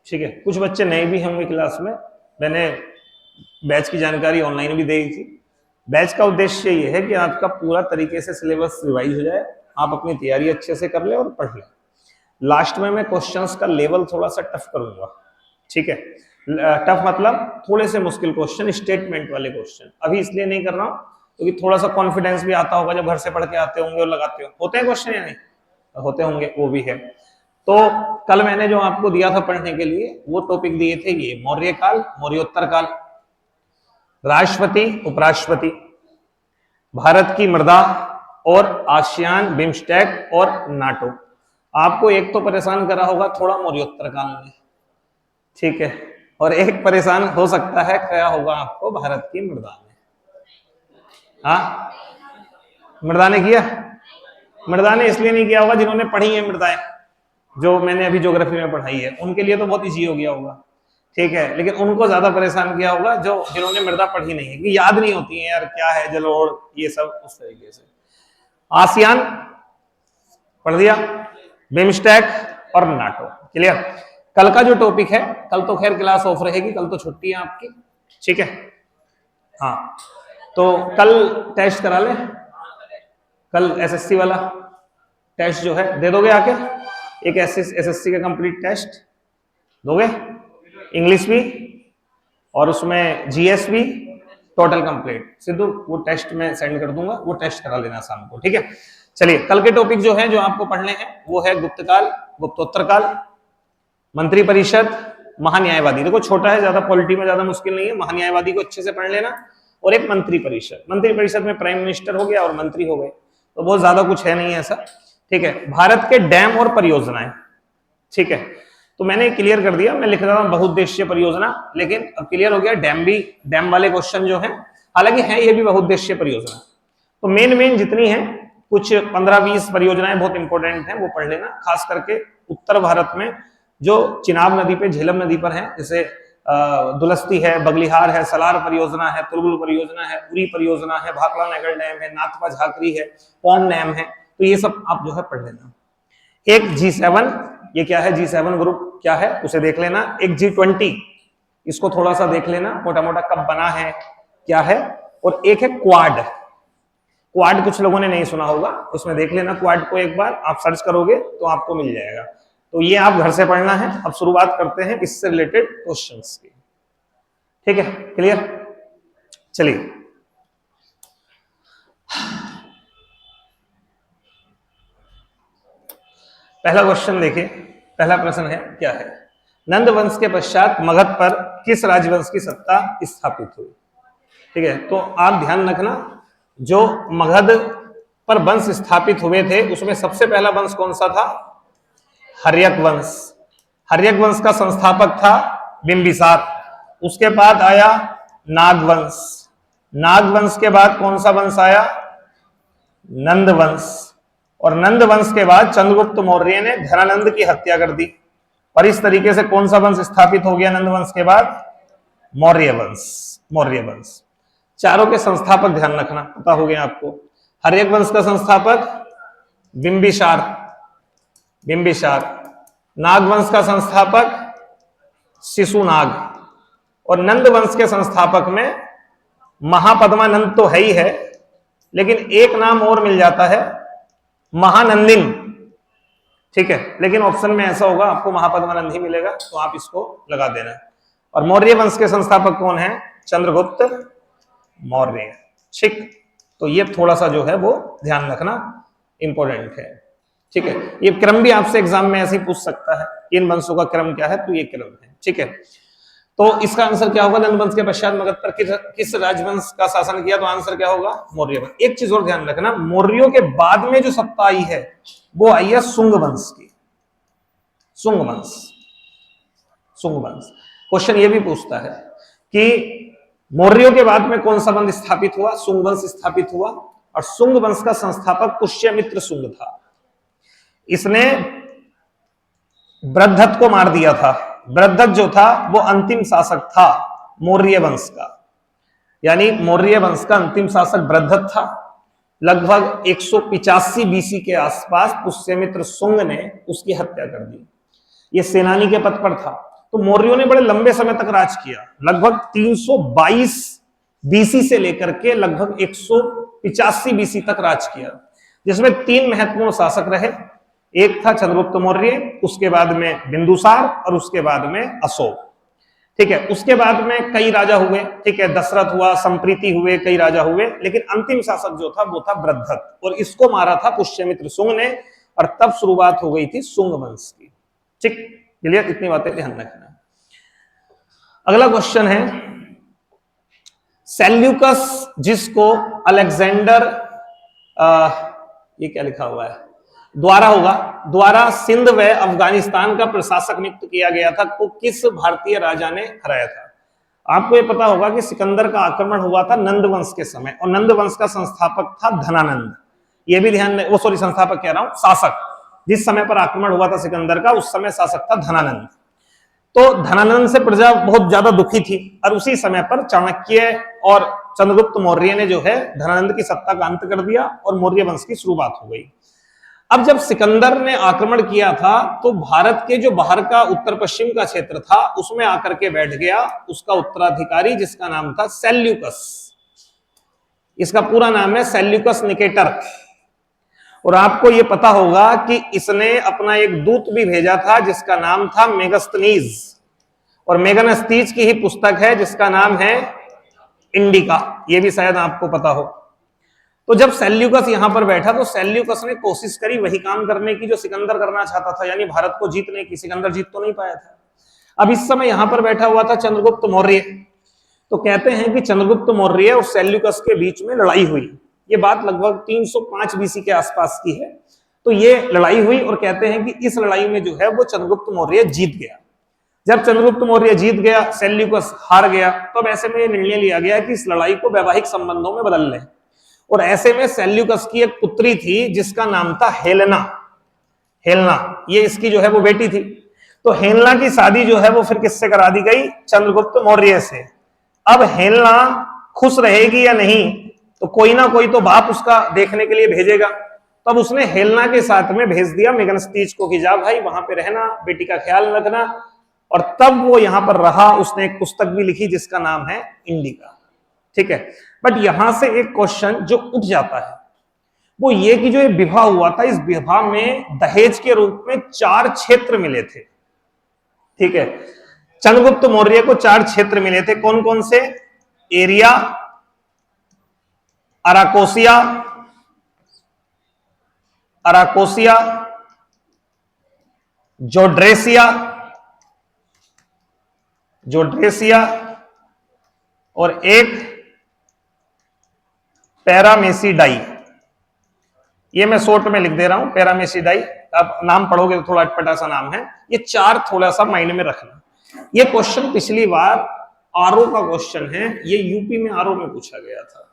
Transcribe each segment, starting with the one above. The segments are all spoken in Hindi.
ठीक है, कुछ बच्चे नए भी होंगे क्लास में, मैंने बैच की जानकारी ऑनलाइन भी दी थी। बैच का उद्देश्य ये है कि आपका पूरा तरीके से सिलेबस रिवाइज हो जाए, आप अपनी तैयारी अच्छे से कर ले और पढ़ ले। लास्ट में मैं क्वेश्चंस का लेवल थोड़ा सा टफ करूंगा, ठीक है। टफ मतलब थोड़े से मुश्किल क्वेश्चन, स्टेटमेंट वाले क्वेश्चन। अभी इसलिए नहीं कर रहा हूं क्योंकि थोड़ा सा कॉन्फिडेंस भी आता होगा जब घर से पढ़ के आते होंगे और लगाते हो। होते हैं क्वेश्चन या नहीं होते होंगे, वो भी है। तो कल मैंने जो आपको दिया था पढ़ने के लिए वो टॉपिक दिए थे ये मौर्य काल, मौर्योत्तर काल, राष्ट्रपति उपराष्ट्रपति, भारत की मृदा और आसियान, बिम्स्टेक और नाटो। आपको एक तो परेशान करा होगा थोड़ा मौर्योत्तर काल में, ठीक है, और एक परेशान हो सकता है क्या होगा आपको भारत की मृदा में। हाँ, मृदा ने किया? मृदा ने इसलिए नहीं किया होगा जिन्होंने पढ़ी है मृदाएं, जो मैंने अभी ज्योग्राफी में पढ़ाई है, उनके लिए तो बहुत इजी हो गया होगा, ठीक है। लेकिन उनको ज्यादा परेशान किया होगा जो जिन्होंने मृदा पढ़ी नहीं है, कि याद नहीं होती है यार क्या है जलोढ़, ये सब उस तरीके से। आसियान पढ़ दिया, बिम्स्टेक और नाटो, क्लियर। कल का जो टॉपिक है, कल तो खैर क्लास ऑफ रहेगी, कल तो छुट्टी है आपकी, ठीक है। हाँ, तो कल टेस्ट करा ले, कल एसएससी वाला टेस्ट जो है दे दोगे आके, एक एसएससी का कंप्लीट टेस्ट दोगे, इंग्लिश भी और उसमें जीएस भी, टोटल कंप्लीट। सिद्धू वो टेस्ट में सेंड कर दूंगा, वो टेस्ट करा लेना शाम को, ठीक है। चलिए, कल के टॉपिक जो है जो आपको पढ़ने हैं वो है गुप्त काल, गुप्तोत्तर काल, मंत्रिपरिषद, महान्यायवादी। देखो छोटा है, ज्यादा पॉलिटी में ज्यादा मुश्किल नहीं है, महान्यायवादी को अच्छे से पढ़ लेना। और एक मंत्रिपरिषद, मंत्रिपरिषद में प्राइम मिनिस्टर हो गया और मंत्री हो गए, तो बहुत ज्यादा कुछ है नहीं ऐसा, ठीक है। भारत के डैम और परियोजनाएं, ठीक है, तो मैंने क्लियर कर दिया, मैं लिख रहा हूं बहुउद्देशीय परियोजना, लेकिन अब क्लियर हो गया डैम भी, डैम वाले क्वेश्चन जो है, हालांकि है ये भी बहुउद्देशीय परियोजना। तो मेन जितनी है, कुछ 15-20 परियोजनाएं बहुत इंपॉर्टेंट हैं, वो पढ़ लेना। खास करके उत्तर भारत में जो चिनाब नदी पे, झेलम नदी पर है, जैसे दुलस्ती है, बगलिहार है, सलार परियोजना है, तुलबुल परियोजना है, उरी परियोजना है, भाखड़ा नगर डैम है, नाथपा झाकरी है, पौन डैम है, तो ये सब आप जो है पढ़ लेना। एक G7, ये क्या है, G7 ग्रुप क्या है उसे देख लेना। एक G20, इसको थोड़ा सा देख लेना, मोटा मोटा कब बना है, क्या है। और एक है क्वाड, क्वाड कुछ लोगों ने नहीं सुना होगा, उसमें देख लेना। क्वाड को एक बार आप सर्च करोगे तो आपको मिल जाएगा। तो ये आप घर से पढ़ना है। अब शुरुआत करते हैं इससे रिलेटेड क्वेश्चंस की, ठीक है, क्लियर। चलिए, पहला क्वेश्चन देखिए, पहला प्रश्न है, क्या है, नंद वंश के पश्चात मगध पर किस राजवंश की सत्ता स्थापित हुई। ठीक है, तो आप ध्यान रखना, जो मगध पर वंश स्थापित हुए थे उसमें सबसे पहला वंश कौन सा था, हर्यक वंश। हर्यक वंश का संस्थापक था बिंबिसार। उसके बाद आया नागवंश। नागवंश के बाद कौन सा वंश आया, नंद वंश। और नंद वंश के बाद चंद्रगुप्त मौर्य ने धनानंद की हत्या कर दी। और इस तरीके से कौन सा वंश स्थापित हो गया नंद वंश के बाद, मौर्य वंश। मौर्य वंश, चारों के संस्थापक ध्यान रखना, पता हो गया आपको। हर्यक वंश का संस्थापक बिंबिसार, बिंबिसार। नागवंश का संस्थापक शिशुनाग। और नंद वंश के संस्थापक में महापद्मानंद तो है ही है, लेकिन एक नाम और मिल जाता है, महानंदिन। ठीक है, लेकिन ऑप्शन में ऐसा होगा आपको महापद्मानंद ही मिलेगा, तो आप इसको लगा देना। और मौर्य वंश के संस्थापक कौन है, चंद्रगुप्त मौर्य। ठीक, तो ये थोड़ा सा जो है वो ध्यान रखना, इंपॉर्टेंट है। ठीक है, ये क्रम भी आपसे एग्जाम में ऐसे ही पूछ सकता है, इन वंशों का क्रम क्या है, तो ये क्रम है। ठीक है, तो इसका आंसर क्या होगा, नंद वंश के पश्चात मगध पर किस राजवंश का शासन किया, तो आंसर क्या होगा, मौर्य वंश। एक चीज और ध्यान रखना, मौर्यों के बाद में जो सत्ता आई है वो आई है शुंग वंश की। शुंग वंश, शुंग वंश। क्वेश्चन ये भी पूछता है कि मौर्यों के बाद में कौन सा वंश स्थापित हुआ, शुंग वंश स्थापित हुआ। और शुंग वंश का संस्थापक पुष्यमित्र शुंग था। इसने बृहद्रथ को मार दिया था। बृहद्रथ जो था वो अंतिम शासक था मौर्य वंश का, यानी मौर्य वंश का अंतिम शासक बृहद्रथ था। लगभग 185 बीसी के आसपास पुष्यमित्र शुंग ने उसकी हत्या कर दी। ये सेनानी के पद पर था, तो मौर्यों ने बड़े लंबे समय तक राज किया, लगभग 322 बीसी से लेकर के लगभग 185 बीसी तक राज किया, जिसमें 3 महत्वपूर्ण शासक रहे। एक था चंद्रगुप्त मौर्य, उसके बाद में बिंदुसार और उसके बाद में अशोक। ठीक है, उसके बाद में कई राजा हुए, ठीक है, दशरथ हुआ, संप्रीति हुए, कई राजा हुए, लेकिन अंतिम शासक जो था वो था वृद्धत, और इसको मारा था पुष्यमित्र शुंग ने, और तब शुरुआत हो गई थी शुंग वंश की। ठीक, क्लियर? इतनी बातें ध्यान रखना। अगला क्वेश्चन है सेल्यूकस, जिसको अलेक्जेंडर ये क्या लिखा हुआ है, द्वारा सिंध व अफगानिस्तान का प्रशासक नियुक्त किया गया था, को किस भारतीय राजा ने हराया था? आपको ये पता होगा कि सिकंदर का आक्रमण हुआ था नंद वंश के समय, और नंद वंश का संस्थापक था धनानंद। ये भी ध्यान, वो सॉरी संस्थापक कह रहा हूं, शासक। जिस समय पर आक्रमण हुआ था सिकंदर का, उस समय शासक था धनानंद। तो धनानंद से प्रजा बहुत ज्यादा दुखी थी, और उसी समय पर चाणक्य और चंद्रगुप्त मौर्य ने जो है धनानंद की सत्ता का अंत कर दिया और मौर्य वंश की शुरुआत हो गई। अब जब सिकंदर ने आक्रमण किया था तो भारत के जो बाहर का उत्तर पश्चिम का क्षेत्र था उसमें आकर के बैठ गया उसका उत्तराधिकारी, जिसका नाम था सेल्यूकस। इसका पूरा नाम है सेल्यूकस निकेटर। और आपको यह पता होगा कि इसने अपना एक दूत भी भेजा था जिसका नाम था मेगस्थनीज, और मेगस्थनीज की ही पुस्तक है जिसका नाम है इंडिका। यह भी शायद आपको पता हो। तो जब सेल्यूकस यहां पर बैठा तो सेल्यूकस ने कोशिश करी वही काम करने की जो सिकंदर करना चाहता था, यानी भारत को जीतने की। सिकंदर जीत तो नहीं पाया था। अब इस समय यहां पर बैठा हुआ था चंद्रगुप्त मौर्य। तो कहते हैं कि चंद्रगुप्त मौर्य और सेल्यूकस के बीच में लड़ाई हुई। ये बात लगभग 305 बीसी के आसपास की है। तो ये लड़ाई हुई और कहते हैं कि इस लड़ाई में जो है वो चंद्रगुप्त मौर्य जीत गया। जब चंद्रगुप्त मौर्य जीत गया, सेल्यूकस हार गया, तब ऐसे में निर्णय लिया गया कि इस लड़ाई को वैवाहिक संबंधों में बदल लें। और ऐसे में सेल्यूकस की एक पुत्री थी जिसका नाम था हेलेना। हेलेना ये इसकी जो है वो बेटी थी। तो हेलेना की शादी जो है वो फिर किससे करा दी गई? चंद्रगुप्त मौर्य से। अब हेलेना खुश रहेगी या नहीं, तो कोई ना कोई तो बाप उसका देखने के लिए भेजेगा। तब उसने हेलेना के साथ में भेज दिया मेगस्थनीज को कि जा भाई वहां पे रहना, बेटी का ख्याल रखना। और तब वो यहां पर रहा। उसने एक पुस्तक भी लिखी जिसका नाम है इंडिका। ठीक है, बट यहां से एक क्वेश्चन जो उठ जाता है वो ये कि जो ये विवाह हुआ था, इस विवाह में दहेज के रूप में 4 क्षेत्र मिले थे। ठीक है, चंद्रगुप्त मौर्य को 4 क्षेत्र मिले थे। कौन कौन से? एरिया, अराकोसिया, जोड्रेसिया और एक पैरामेसिडाई। ये मैं शॉर्ट में लिख दे रहा हूं, पैरामेसिडाई। अब नाम पढ़ोगे तो थोड़ा अटपटा सा नाम है। ये 4 थोड़ा सा माइंड में रखना। ये क्वेश्चन पिछली बार आरओ का क्वेश्चन है, ये यूपी में आरओ में पूछा गया था।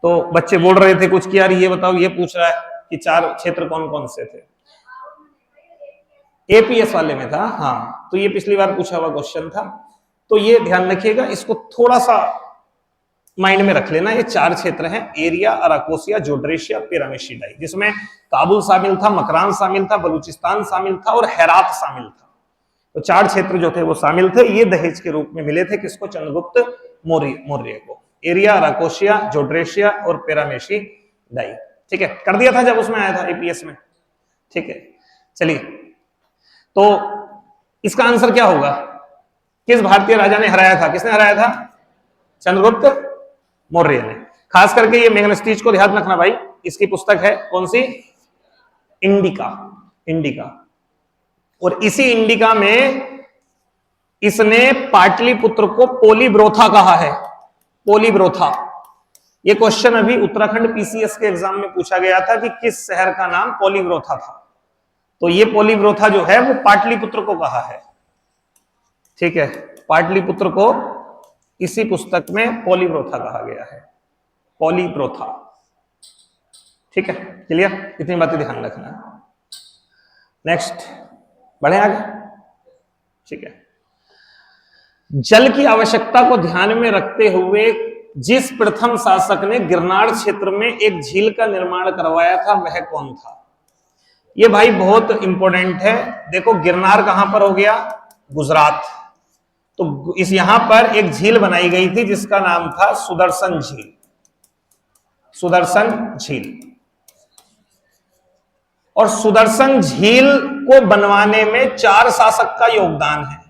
तो बच्चे बोल रहे थे कुछ कि यार ये बताओ, ये पूछ रहा है कि 4 क्षेत्र कौन कौन से थे। एपीएस वाले में था, हाँ। तो ये पिछली बार पूछा हुआ क्वेश्चन था। तो ये ध्यान रखिएगा, इसको थोड़ा सा माइंड में रख लेना। ये 4 क्षेत्र हैं, एरिया, अराकोसिया, जोड्रेशिया, पैरामेसिडाई, जिसमें काबुल शामिल था, मकरान शामिल था, बलूचिस्तान शामिल था और हेरात शामिल था। तो 4 क्षेत्र जो थे वो शामिल थे। ये दहेज के रूप में मिले थे किसको? चंद्रगुप्त मौर्य को। एरिया, अराकोसिया, जोड्रेशिया और पैरामेसिडाई। ठीक है, कर दिया था जब उसमें आया था एपीएस में। ठीक है, चलिए, तो इसका आंसर क्या होगा? किस भारतीय राजा ने हराया था? किसने हराया था? चंद्रगुप्त मौर्य ने। खास करके ये मेगस्थनीज को ध्यान रखना भाई। इसकी पुस्तक है कौन सी? इंडिका। और इसी इंडिका में इसने पाटलिपुत्र को पोलीब्रोथा कहा है। पोलीब्रोथा, ये क्वेश्चन अभी उत्तराखंड पीसीएस के एग्जाम में पूछा गया था कि किस शहर का नाम पोलीब्रोथा था। तो ये पोलीब्रोथा जो है वो पाटलिपुत्र को कहा है। ठीक है, पाटलिपुत्र को इसी पुस्तक में पोलीब्रोथा कहा गया है। पोलीब्रोथा। ठीक है, क्लियर? इतनी बातें ध्यान रखना। नेक्स्ट बढ़े आगे। ठीक है, जल की आवश्यकता को ध्यान में रखते हुए जिस प्रथम शासक ने गिरनार क्षेत्र में एक झील का निर्माण करवाया था वह कौन था? ये भाई बहुत इंपॉर्टेंट है। देखो गिरनार कहां पर हो गया? गुजरात। तो इस यहां पर एक झील बनाई गई थी जिसका नाम था सुदर्शन झील, सुदर्शन झील। और सुदर्शन झील को बनवाने में 4 शासक का योगदान है।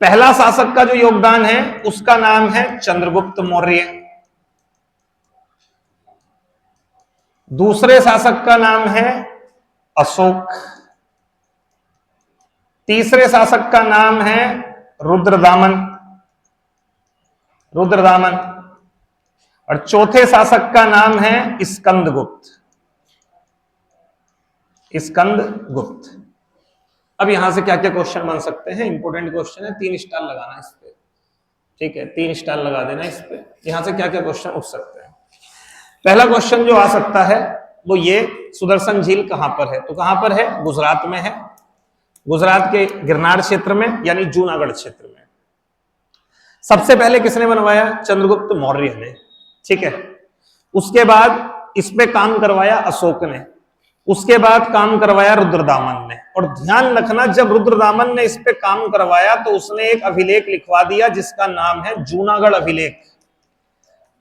पहला शासक का जो योगदान है उसका नाम है चंद्रगुप्त मौर्य। दूसरे शासक का नाम है अशोक। तीसरे शासक का नाम है रुद्रदामन, रुद्रदामन। और चौथे शासक का नाम है स्कंदगुप्त, स्कंदगुप्त। अब यहां से क्या क्या क्वेश्चन बन सकते हैं, इंपोर्टेंट क्वेश्चन है, 3 स्टार लगाना इस पे, ठीक है, 3 स्टार लगा देना इस पे। यहां से क्या क्या क्वेश्चन उठ सकते हैं। पहला क्वेश्चन जो आ सकता है वो ये, सुदर्शन झील कहां पर है, तो कहां पर है, गुजरात में है, गुजरात के गिरनार क्षेत्र में, यानी जूनागढ़ क्षेत्र में। सबसे पहले किसने बनवाया, चंद्रगुप्त मौर्य ने, ठीक है। उसके बाद इस पे काम करवाया अशोक ने, उसके बाद काम करवाया रुद्रदामन ने। और ध्यान रखना, जब रुद्रदामन ने इस पे काम करवाया तो उसने एक अभिलेख लिखवा दिया जिसका नाम है जूनागढ़ अभिलेख।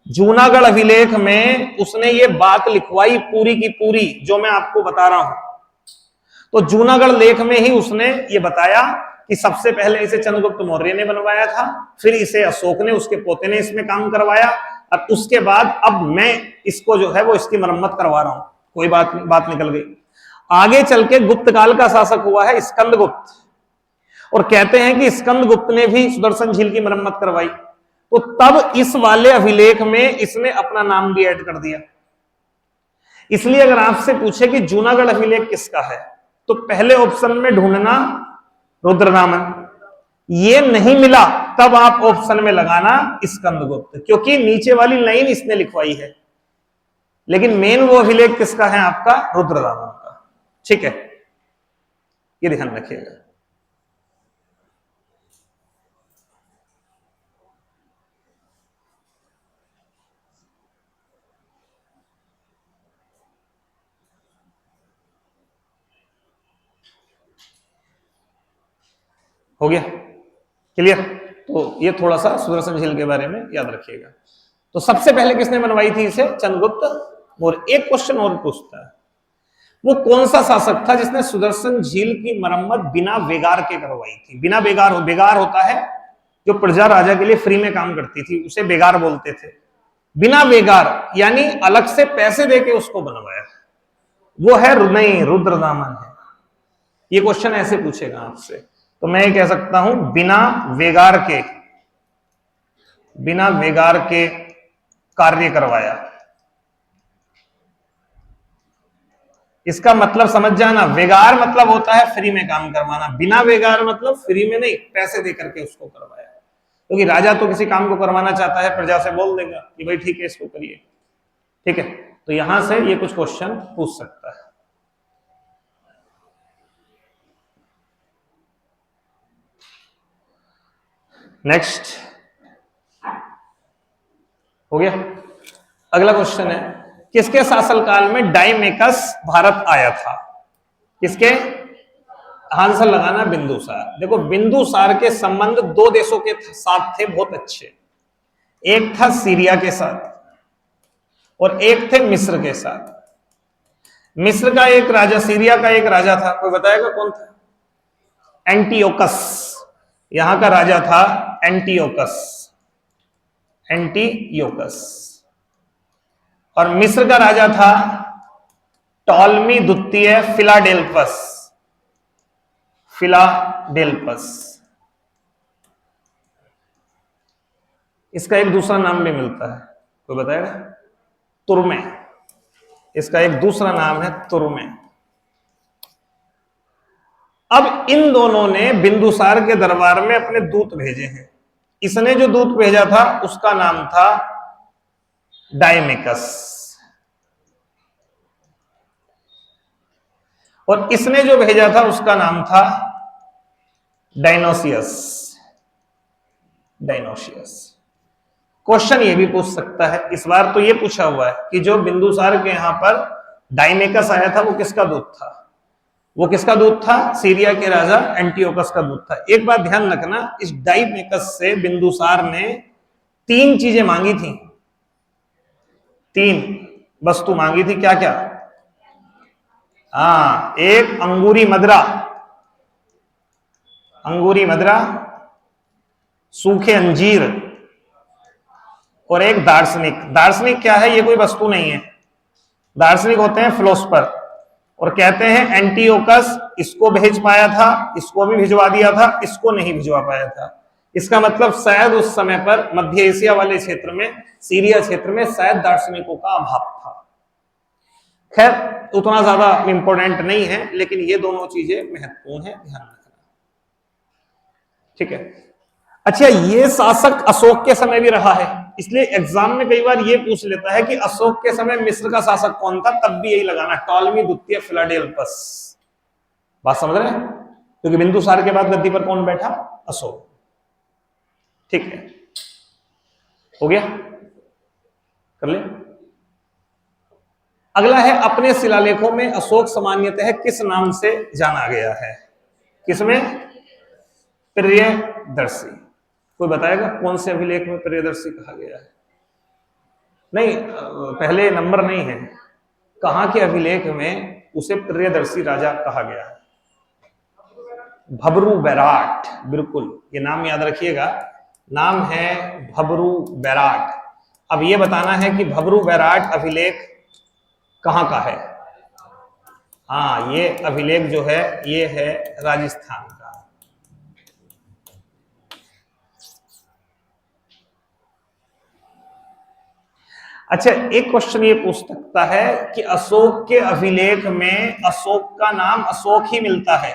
जूनागढ़ अभिलेख में उसने ये बात लिखवाई पूरी की पूरी जो मैं आपको बता रहा हूं। तो जूनागढ़ लेख में ही उसने ये बताया कि सबसे पहले इसे चंद्रगुप्त मौर्य ने बनवाया था, फिर इसे अशोक ने, उसके पोते ने इसमें काम करवाया, और उसके बाद अब मैं इसको जो है वो इसकी मरम्मत करवा रहा हूं। कोई बात निकल गई। आगे चल के गुप्त काल का शासक हुआ है स्कंदगुप्त, और कहते हैं कि स्कंदगुप्त ने भी सुदर्शन झील की मरम्मत करवाई। तो तब इस वाले अभिलेख में इसने अपना नाम भी ऐड कर दिया। इसलिए अगर आपसे पूछे कि जूनागढ़ अभिलेख किसका है, तो पहले ऑप्शन में ढूंढना रुद्रदामन। ये नहीं मिला तब आप ऑप्शन में लगाना स्कंदगुप्त, क्योंकि नीचे वाली लाइन इसने लिखवाई है, लेकिन मेन वो अभिलेख किसका है, आपका रुद्रदामन का, ठीक है, ये ध्यान रखिएगा। हो गया क्लियर। तो ये थोड़ा सा सुदर्शन झील के बारे में याद रखिएगा। तो सबसे पहले किसने बनवाई थी इसे, चंद्रगुप्त मौर्य। एक क्वेश्चन और पूछता है, वो कौन सा शासक था जिसने सुदर्शन झील की मरम्मत बिना बेगार के करवाई थी। बिना बेगार, बेगार होता है जो प्रजा राजा के लिए फ्री में काम करती थी, उसे बेगार बोलते थे। बिना बेगार यानी अलग से पैसे देके उसको बनवाया, वो है नहीं, रुद्रदामन है। ये क्वेश्चन ऐसे पूछेगा आपसे, तो मैं ये कह सकता हूं बिना वेगार के, बिना वेगार के कार्य करवाया। इसका मतलब समझ जाना, वेगार मतलब होता है फ्री में काम करवाना, बिना वेगार मतलब फ्री में नहीं, पैसे दे करके उसको करवाया। क्योंकि राजा तो किसी काम को करवाना चाहता है, प्रजा से बोल देगा कि भाई ठीक है इसको करिए, ठीक है। तो यहां से ये कुछ क्वेश्चन पूछ सकता है। नेक्स्ट हो गया। अगला क्वेश्चन है, किसके शासनकाल में डायमेकस भारत आया था। किसके, आंसर लगाना बिंदुसार। देखो बिंदुसार के संबंध 2 देशों के साथ थे बहुत अच्छे, एक था सीरिया के साथ और एक थे मिस्र के साथ। मिस्र का एक राजा, सीरिया का एक राजा था, कोई बताएगा कौन था, एंटियोकस। यहां का राजा था एंटियोकस, एंटियोकस। और मिस्र का राजा था टॉलमी द्वितीय फिलाडेल्फस, फिलाडेल्फस। इसका एक दूसरा नाम भी मिलता है, कोई बताएगा, तुर्मे। इसका एक दूसरा नाम है तुर्मे। अब इन दोनों ने बिंदुसार के दरबार में अपने दूत भेजे हैं। इसने जो दूत भेजा था उसका नाम था डायमेकस, और इसने जो भेजा था उसका नाम था डायनोसियस, डायनोसियस। क्वेश्चन ये भी पूछ सकता है, इस बार तो ये पूछा हुआ है कि जो बिंदुसार के यहां पर डायमेकस आया था वो किसका दूत था। वो किसका दूत था? सीरिया के राजा एंटियोकस का दूत था। एक बात ध्यान रखना, इस डाइमेकस से बिंदुसार ने 3 चीजें मांगी थी। 3 वस्तु मांगी थी। क्या क्या? हाँ, एक अंगूरी मदरा, अंगूरी मदरा, सूखे अंजीर, और एक दार्शनिक। दार्शनिक क्या है? ये कोई वस्तु नहीं है। दार्शनिक होते हैं फिलोसफर, और कहते हैं एंटियोकस इसको भेज पाया था, इसको भी भिजवा दिया था, इसको नहीं भिजवा पाया था। इसका मतलब शायद उस समय पर मध्य एशिया वाले क्षेत्र में, सीरिया क्षेत्र में शायद दार्शनिकों का अभाव था। खैर उतना ज्यादा इंपॉर्टेंट नहीं है, लेकिन ये दोनों चीजें महत्वपूर्ण है, ध्यान रखना। ठीक है। अच्छा, ये शासक अशोक के समय भी रहा है, इसलिए एग्जाम में कई बार ये पूछ लेता है कि अशोक के समय मिस्र का शासक कौन था, तब भी यही लगाना, टॉलमी द्वितीय फिलाडेल्फस। बात समझ रहे हैं? क्योंकि बिंदुसार के बाद गद्दी पर कौन बैठा? अशोक। ठीक है, हो गया, कर ले। अगला है, अपने शिलालेखों में अशोक सामान्यतः किस नाम से जाना गया है? किसमें? प्रियदर्शी। कोई बताएगा कौन से अभिलेख में प्रियदर्शी कहा गया है? नहीं, पहले नंबर नहीं है, कहां के अभिलेख में उसे प्रियदर्शी राजा कहा गया है? भबरू बैराट, बिल्कुल, ये नाम याद रखिएगा, नाम है भबरू बैराट। अब ये बताना है कि भबरू बैराट अभिलेख कहां का है? हाँ, ये अभिलेख जो है ये है राजस्थान का। अच्छा, एक क्वेश्चन ये पूछ सकता है कि अशोक के अभिलेख में अशोक का नाम अशोक ही मिलता है,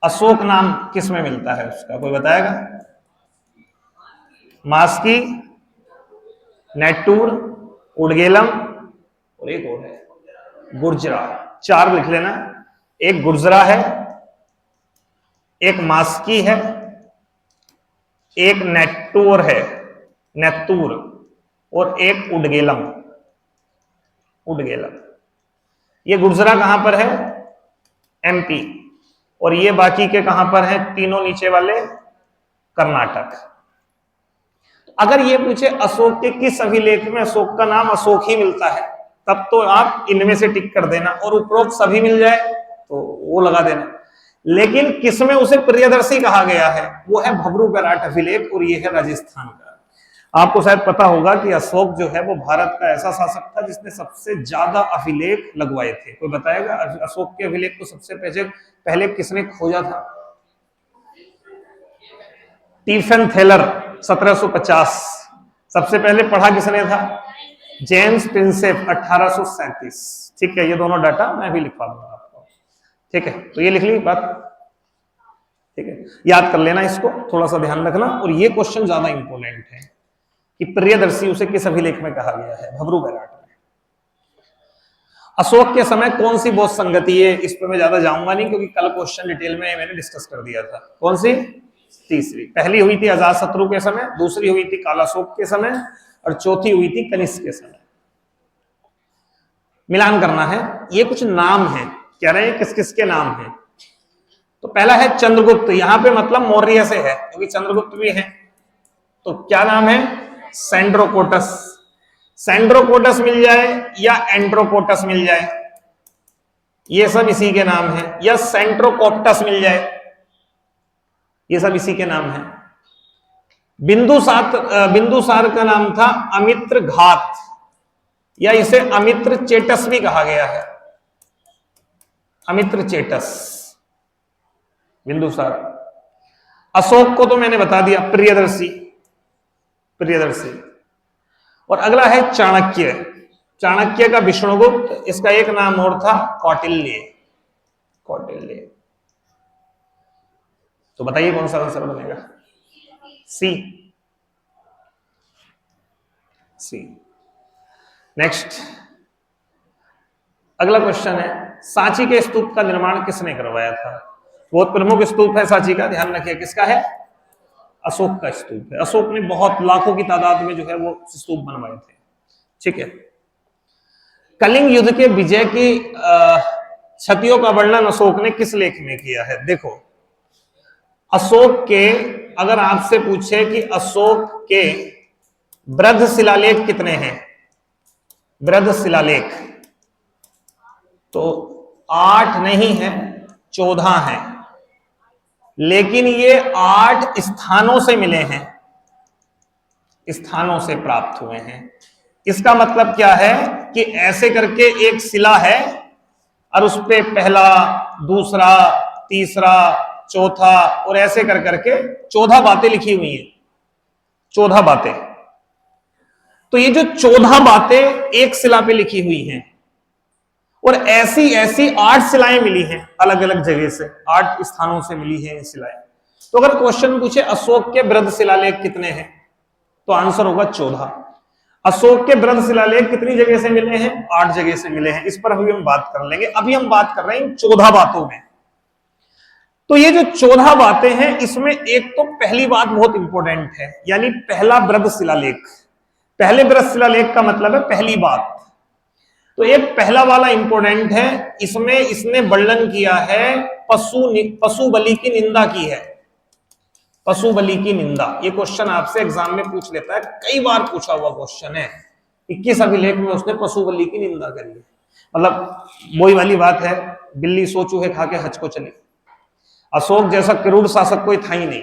अशोक नाम किस में मिलता है उसका? कोई बताएगा? मास्की, नेटूर, उडगेलम, और एक और है गुर्जरा। 4 लिख लेना, एक गुर्जरा है, एक मास्की है, एक नेटूर है, नेतूर, और एक उडगेलम, उडगेलम। ये गुर्जरा कहां पर है? एमपी। और ये बाकी के कहां पर हैं? तीनों नीचे वाले कर्नाटक। अगर ये पूछे अशोक के किस अभिलेख में अशोक का नाम अशोक ही मिलता है, तब तो आप इनमें से टिक कर देना, और उपरोक्त सभी मिल जाए तो वो लगा देना। लेकिन किसमें उसे प्रियदर्शी कहा गया है? वो है भबरू बैराट अभिलेख, और ये है राजस्थान का। आपको शायद पता होगा कि अशोक जो है वो भारत का ऐसा शासक था जिसने सबसे ज्यादा अभिलेख लगवाए थे। कोई बताएगा अशोक के अभिलेख को सबसे पहले किसने खोजा था? Stephen Thaler, 1750। सबसे पहले पढ़ा किसने था? James Prinsep, 1837। ठीक है, ये दोनों डाटा मैं भी लिखवा दूंगा आपको। ठीक है, तो ये लिख ली बात। ठीक है, याद कर लेना इसको, थोड़ा सा ध्यान रखना। और ये क्वेश्चन ज्यादा इंपॉर्टेंट है कि प्रियदर्शी उसे किस अभिलेख में कहा गया है? भबरू बैराट में। अशोक के समय कौन सी बोध संगति है? इस पर मैं ज्यादा जाऊंगा नहीं, क्योंकि कल क्वेश्चन डिटेल में मैंने डिस्कस कर दिया था। कौन सी? तीसरी। पहली हुई थी अजातशत्रु के समय, दूसरी हुई थी कालाशोक के समय, और चौथी हुई थी कनिष्क के समय। मिलान करना है। ये कुछ नाम है, कह रहे हैं किस किस के नाम है। तो पहला है चंद्रगुप्त, यहां पे मतलब मौर्य से है, क्योंकि चंद्रगुप्त भी है। तो क्या नाम है? सेंड्रोकोटस। सेंड्रोकोटस मिल जाए या एंड्रोकोटस मिल जाए, ये सब इसी के नाम है, या सेंट्रोकोप्टस मिल जाए, ये सब इसी के नाम है। बिंदुसार का नाम था अमित्र घात, या इसे अमित्र चेटस भी कहा गया है, अमित्र चेटस, बिंदुसार। अशोक को तो मैंने बता दिया, प्रियदर्शी, प्रियदर्शी। और अगला है चाणक्य। चाणक्य का विष्णुगुप्त, इसका एक नाम और था कौटिल्य, कौटिल्य। तो बताइए कौन सा आंसर बनेगा? सी, सी। नेक्स्ट, अगला क्वेश्चन है, सांची के स्तूप का निर्माण किसने करवाया था? बहुत प्रमुख स्तूप है सांची का, ध्यान रखिए। किसका है? अशोक का स्तूप है। अशोक ने बहुत लाखों की तादाद में जो है वो स्तूप बनवाए थे। ठीक है। कलिंग युद्ध के विजय की क्षतियों का वर्णन अशोक ने किस लेख में किया है? देखो, अशोक के, अगर आपसे पूछे कि अशोक के बृहद शिलालेख कितने हैं, बृहद शिलालेख, तो 8 नहीं है, 14 है, लेकिन ये 8 स्थानों से मिले हैं, स्थानों से प्राप्त हुए हैं। इसका मतलब क्या है कि ऐसे करके एक शिला है और उस पे पहला, दूसरा, तीसरा, चौथा और ऐसे कर करके 14 बातें लिखी हुई हैं, 14 बातें। तो ये जो 14 बातें एक शिला पे लिखी हुई हैं और ऐसी ऐसी 8 शिलाएं मिली हैं अलग अलग जगह से, 8 स्थानों से मिली हैं ये शिलाएं। तो अगर क्वेश्चन पूछे अशोक के बृहद शिलालेख कितने हैं, तो आंसर होगा 14। अशोक के बृहद शिलालेख कितनी जगह से मिले हैं? 8 जगह से मिले हैं। इस पर अभी हम बात कर लेंगे। अभी हम बात कर रहे हैं 14 बातों में। तो ये जो 14 बातें हैं, इसमें एक तो पहली बात बहुत इंपॉर्टेंट है, यानी पहला बृहद शिलालेख। पहले बृहद शिलालेख का मतलब है पहली बात। तो एक पहला वाला इंपॉर्टेंट है, इसमें इसने वर्णन किया है पशु बलि की निंदा की है, पशु बलि की निंदा। ये क्वेश्चन आपसे एग्जाम में पूछ लेता है, कई बार पूछा हुआ क्वेश्चन है। 21 अभिलेख में उसने पशु बलि की निंदा करी है। मतलब वही वाली बात है, बिल्ली सो चूहे खा के हज को चली। अशोक जैसा क्रूर शासक कोई था ही नहीं,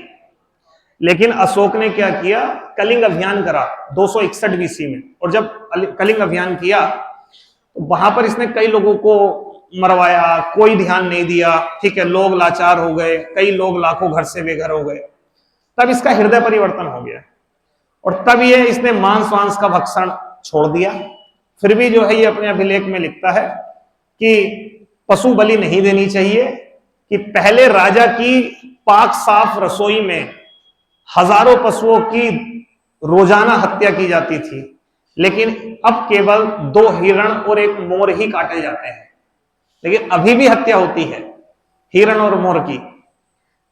लेकिन अशोक ने क्या किया, कलिंग अभियान करा 261 बीसी में। और जब कलिंग अभियान किया तो वहां पर इसने कई लोगों को मरवाया, कोई ध्यान नहीं दिया, ठीक है, लोग लाचार हो गए, कई लोग लाखों घर से बेघर हो गए। तब इसका हृदय परिवर्तन हो गया और तब ये इसने मांस वांस का भक्षण छोड़ दिया। फिर भी जो है ये अपने अभिलेख में लिखता है कि पशु बलि नहीं देनी चाहिए, कि पहले राजा की पाक साफ रसोई में हजारों पशुओं की रोजाना हत्या की जाती थी, लेकिन अब केवल 2 हिरण और 1 मोर ही काटे जाते हैं। लेकिन अभी भी हत्या होती है हिरण और मोर की,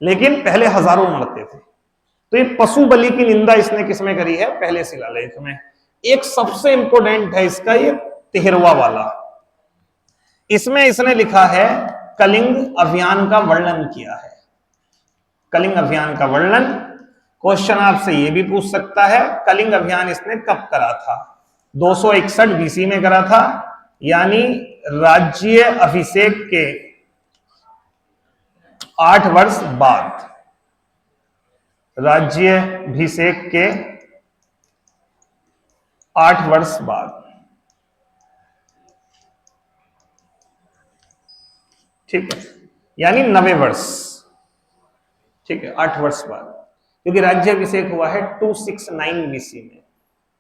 लेकिन पहले हजारों मरते थे। तो ये पशु बलि की निंदा इसने किसमें करी है? पहले शिलालेख में। एक सबसे इंपॉर्टेंट है इसका ये 13वां वाला, इसमें इसने लिखा है कलिंग अभियान का वर्णन किया है। कलिंग अभियान का वर्णन, क्वेश्चन आपसे ये भी पूछ सकता है कलिंग अभियान इसने कब करा था? 261 बीसी में करा था, यानी राज्य अभिषेक के 8 वर्ष बाद, राज्याभिषेक के 8 वर्ष बाद, ठीक है, यानी 90 वर्ष, ठीक है, 8 वर्ष बाद, क्योंकि राज्याभिषेक हुआ है 269 बीसी में,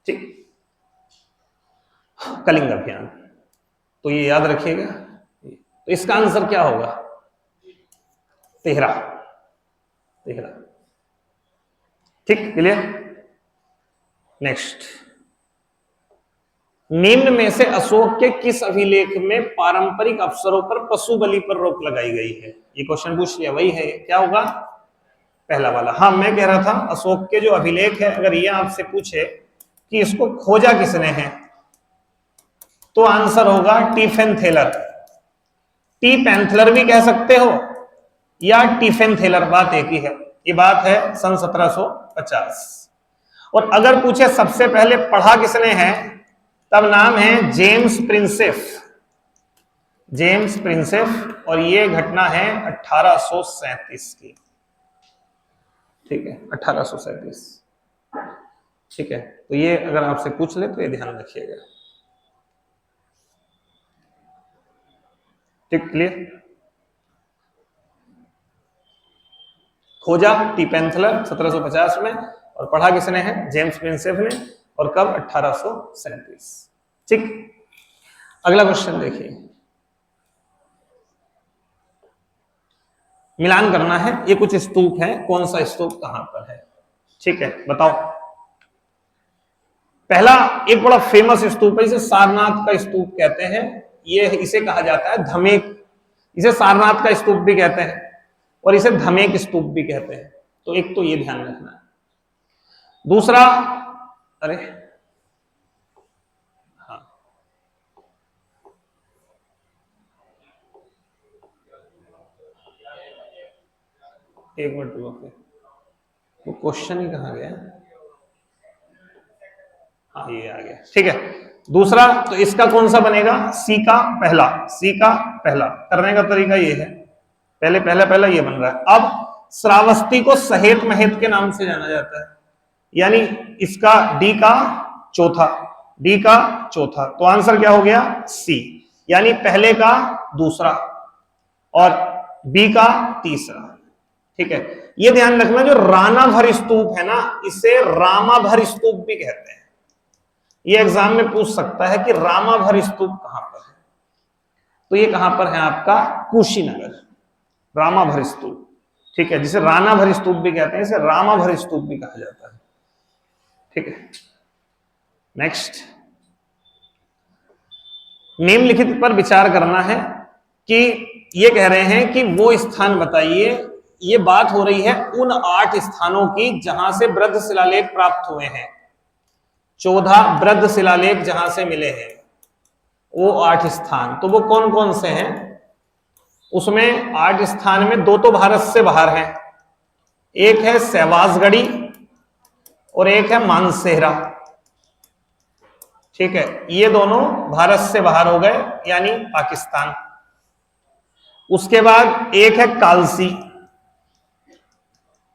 ठीक। कलिंग अभियान, तो ये याद रखिएगा। तो इसका आंसर क्या होगा? 13, ठीक, क्लियर। नेक्स्ट, निम्न में से अशोक के किस अभिलेख में पारंपरिक अवसरों पर पशु बलि पर रोक लगाई गई है? ये क्वेश्चन पूछ लिया, वही है, क्या होगा? पहला वाला। हाँ, मैं कह रहा था अशोक के जो अभिलेख है, अगर ये आपसे पूछे कि इसको खोजा किसने है, तो आंसर होगा टीफेनथेलर। टी पैंथलर भी कह सकते हो या टीफेनथेलर, बात एक ही है। ये बात है सन 1750। और अगर पूछे सबसे पहले पढ़ा किसने है, तब नाम है जेम्स प्रिंसेप, जेम्स प्रिंसेप, और ये घटना है 1837 की, ठीक है, 1837, ठीक है। तो ये अगर आपसे पूछ ले तो ये ध्यान रखिएगा, ठीक, क्लियर। खोजा टी पैंथलर 1750 में, और पढ़ा किसने है? जेम्स प्रिंसेप ने, और कब? 1837, ठीक। अगला क्वेश्चन देखिए, मिलान करना है। ये कुछ स्तूप है, कौन सा स्तूप कहां पर है, ठीक है, बताओ। पहला एक बड़ा फेमस स्तूप है, इसे सारनाथ का स्तूप कहते हैं। ये इसे कहा जाता है धमेक, इसे सारनाथ का स्तूप भी कहते हैं और इसे धमेक स्तूप भी कहते हैं। तो एक तो ये ध्यान रखना है। दूसरा, अरे हाँ, एक मिनट रुको, वो क्वेश्चन ही कहाँ गया? हाँ ये आ गया, ठीक है। दूसरा तो इसका कौन सा बनेगा? सी का पहला, सी का पहला। करने का तरीका ये है, पहले पहला पहला ये बन रहा है। अब श्रावस्ती को सहेत महेत के नाम से जाना जाता है, यानी इसका डी का चौथा, डी का चौथा, तो आंसर क्या हो गया? सी, यानी पहले का दूसरा और बी का तीसरा, ठीक है। ये ध्यान रखना, जो रानाभर स्तूप है ना, इसे रामाभर स्तूप भी कहते हैं। ये एग्जाम में पूछ सकता है कि रामाभर स्तूप कहां पर है, तो ये कहां पर है आपका? कुशीनगर, रामाभर स्तूप, ठीक है, जिसे रानाभर स्तूप भी कहते हैं, इसे रामाभर स्तूप भी कहा जाता है, ठीक है। नेक्स्ट, निम्नलिखित पर विचार करना है कि ये कह रहे हैं कि वो स्थान बताइए, ये बात हो रही है उन 8 स्थानों की जहां से वृद्ध शिलालेख प्राप्त हुए हैं, 14 वृद्ध शिलालेख जहां से मिले हैं, वो 8 स्थान, तो वो कौन कौन से हैं? उसमें 8 स्थान में 2 तो भारत से बाहर हैं, एक है सहवाजगढ़ी और एक है मानसेहरा, ठीक है। ये दोनों भारत से बाहर हो गए, यानी पाकिस्तान। उसके बाद एक है कालसी,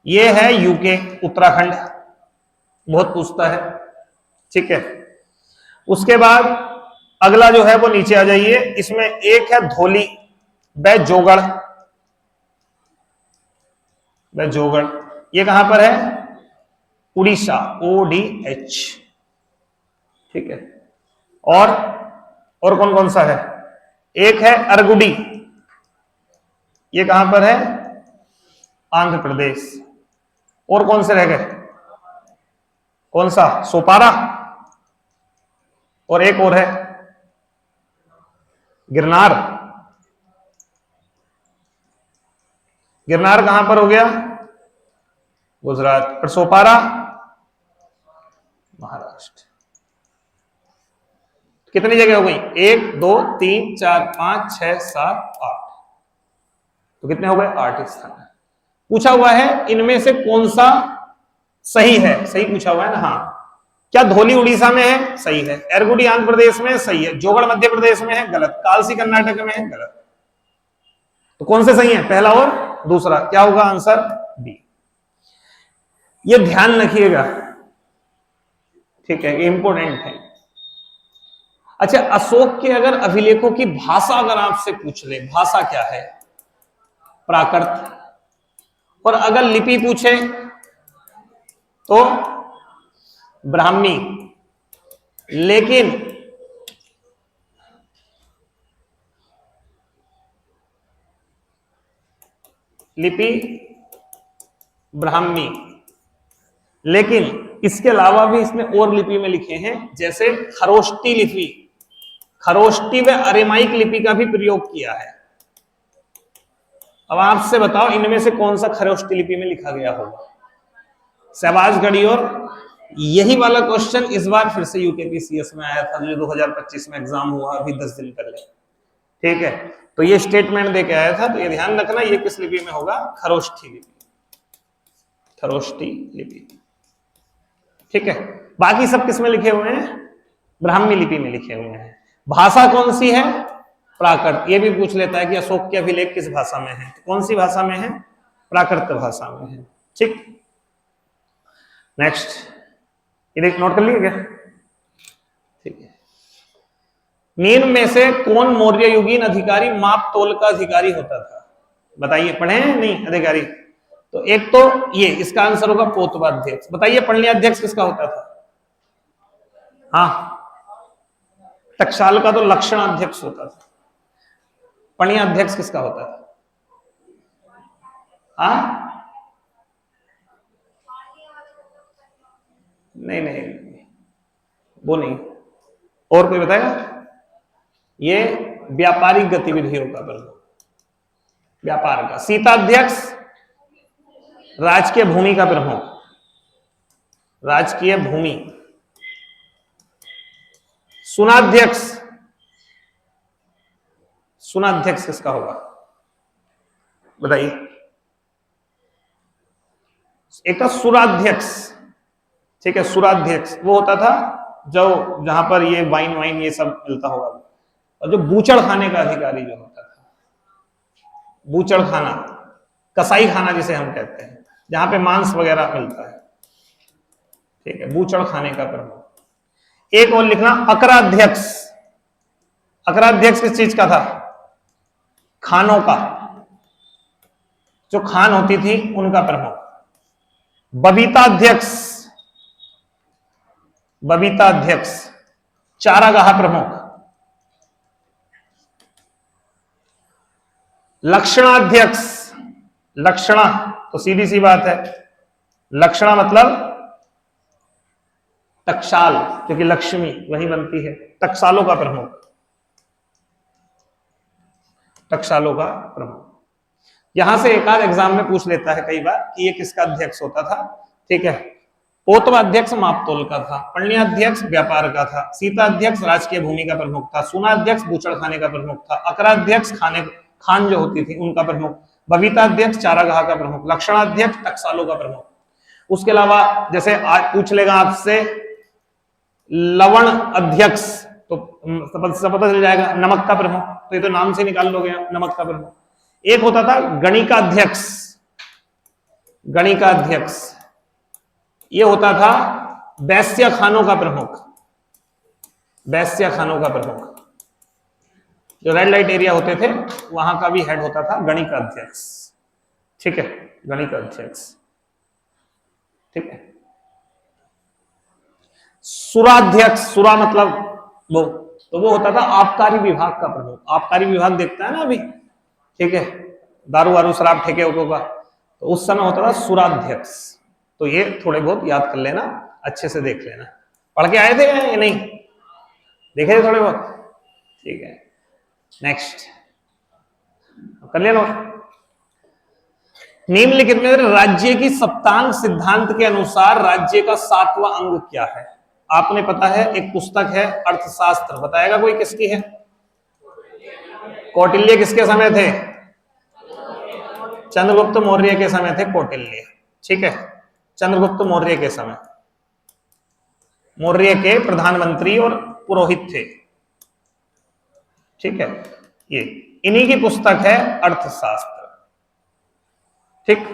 ये है यूके, उत्तराखंड, बहुत पूछता है, ठीक है। उसके बाद अगला जो है वो नीचे आ जाइए, इसमें एक है धौली व जोगढ़, जोगढ़, ये कहां पर है? उड़ीसा, ODH, ठीक है। और कौन कौन सा है? एक है अरगुडी, ये कहां पर है? आंध्र प्रदेश। और कौन से रह गए? कौन सा? सोपारा, और एक और है गिरनार, गिरनार कहां पर हो गया? गुजरात। और सोपारा महाराष्ट्र। कितनी जगह हो गई? 1 2 3 4 5 6 7 8, तो कितने हो गए? 8 स्थान। पूछा हुआ है इनमें से कौन सा सही है, सही पूछा हुआ है ना। हाँ, क्या धौली उड़ीसा में है? सही है। एरगुडी आंध्र प्रदेश में है? सही है। जोगढ़ मध्य प्रदेश में है? गलत। कालसी कर्नाटक में है? गलत। तो कौन से सही है? पहला और दूसरा। क्या होगा आंसर? बी। ये ध्यान रखिएगा, ठीक है, इंपॉर्टेंट है। अच्छा, अशोक के अगर अभिलेखों की भाषा अगर आपसे पूछ ले, भाषा क्या है? प्राकृत। और अगर लिपि पूछे तो ब्राह्मी। लेकिन लिपि ब्राह्मी, लेकिन इसके अलावा भी इसमें और लिपि में लिखे हैं, जैसे खरोष्टी लिपि, खरोष्टी व अरेमाइक लिपि का भी प्रयोग किया है। अब आपसे बताओ इनमें से कौन सा खरोष्टी लिपि में लिखा गया होगा? सहवाजगढ़ी। और यही वाला क्वेश्चन इस बार फिर से यूकेपीसीएस में आया था, जो 2025 में एग्जाम हुआ अभी 10 दिन पहले, ठीक है। तो ये स्टेटमेंट देके आया था, तो ये ध्यान रखना, ये किस लिपि में होगा? खरोष्टी लिपि, खरोष्टी लिपि, ठीक है। बाकी सब किस में लिखे हुए हैं? ब्राह्मी लिपि में लिखे हुए हैं। भाषा कौन सी है? प्राकृत। ये भी पूछ लेता है कि अशोक के अभिलेख किस भाषा में है, तो कौन सी भाषा में है? प्राकृत भाषा में है, ठीक। नेक्स्ट, ये नोट कर लिए क्या? ठीक है। निम्न में से कौन मौर्य युगीन अधिकारी माप तोल का अधिकारी होता था? बताइए, पढ़े हैं नहीं अधिकारी? तो एक तो ये, इसका आंसर होगा पोतवाध्यक्ष। बताइए पण्याध्यक्ष किसका होता था? हाँ, टकसाल का तो लक्षणाध्यक्ष होता था। पण्याध्यक्ष किसका होता था? हाँ, नहीं नहीं, वो नहीं। और कोई बताएगा? ये व्यापारिक गतिविधियों का प्रमुख, व्यापार का। सीताध्यक्ष राजकीय भूमि का प्रमुख, राजकीय भूमि। सुनाध्यक्ष, सुनाध्यक्ष किसका होगा? बताइए। एक था सुराध्यक्ष, ठीक है, सुराध्यक्ष वो होता था जो जहां पर ये वाइन वाइन ये सब मिलता होगा, और जो बूचड़ खाने का अधिकारी जो होता था, बूचड़ खाना, कसाई खाना जिसे हम कहते हैं, जहां पे मांस वगैरह मिलता है, ठीक है, बूचड़ खाने का प्रमुख। एक और लिखना अकराध्यक्ष। अकराध्यक्ष किस चीज का था? खानों का, जो खान होती थी उनका प्रमुख। बबीताध्यक्ष, बबीताध्यक्ष चारागाह प्रमुख। लक्षणाध्यक्ष, लक्षणा तो सीधी सी बात है, लक्षणा मतलब टकसाल, क्योंकि लक्ष्मी वही बनती है, टकसालों का प्रमुख, टकसालों का प्रमुख। यहां से एक आध एग्जाम में पूछ लेता है कई बार कि ये किसका अध्यक्ष होता था, ठीक है। पोतवाध्यक्ष मापतोल का था, पण्याध्यक्ष व्यापार का था, सीताध्यक्ष राजकीय भूमि का प्रमुख था, सुनाध्यक्ष बूचड़ खाने का प्रमुख था, अकराध्यक्ष खान जो होती थी उनका प्रमुख, बबीताध्यक्ष चारागाह का प्रमुख, लक्षणाध्यक्ष टकसालों का प्रमुख। उसके अलावा जैसे आज पूछ लेगा आपसे लवण अध्यक्ष, तो पता चल जाएगा नमक का प्रमुख, तो ये तो नाम से निकाल लोगे नमक का प्रमुख। एक होता था गणिकाध्यक्ष, गणिकाध्यक्ष ये होता था वैश्य खानों का प्रमुख, वैश्य खानों का प्रमुख। जो रेड लाइट एरिया होते थे वहां का भी हेड होता था गणिकाध्यक्ष, ठीक है, गणिकाध्यक्ष, ठीक है। सुराध्यक्ष, सुरा मतलब वो, तो वो होता था आबकारी विभाग का प्रमुख। आबकारी विभाग देखता है ना अभी, ठीक है, दारू वारू शराब ठेके का, तो उस समय होता था सुराध्यक्ष। तो ये थोड़े बहुत याद कर लेना, अच्छे से देख लेना। पढ़ के आए थे या नहीं? देखे थे थोड़े बहुत, ठीक है। नेक्स्ट कर लिया नोट। निम्नलिखित में राज्य की सप्तांग सिद्धांत के अनुसार राज्य का 7वां अंग क्या है? आपने पता है एक पुस्तक है अर्थशास्त्र, बताएगा कोई किसकी है? कौटिल्य किसके समय थे? चंद्रगुप्त मौर्य के समय थे कौटिल्य, ठीक है, चंद्रगुप्त मौर्य के समय, मौर्य के प्रधानमंत्री और पुरोहित थे, ठीक है। ये इन्हीं की पुस्तक है अर्थशास्त्र, ठीक।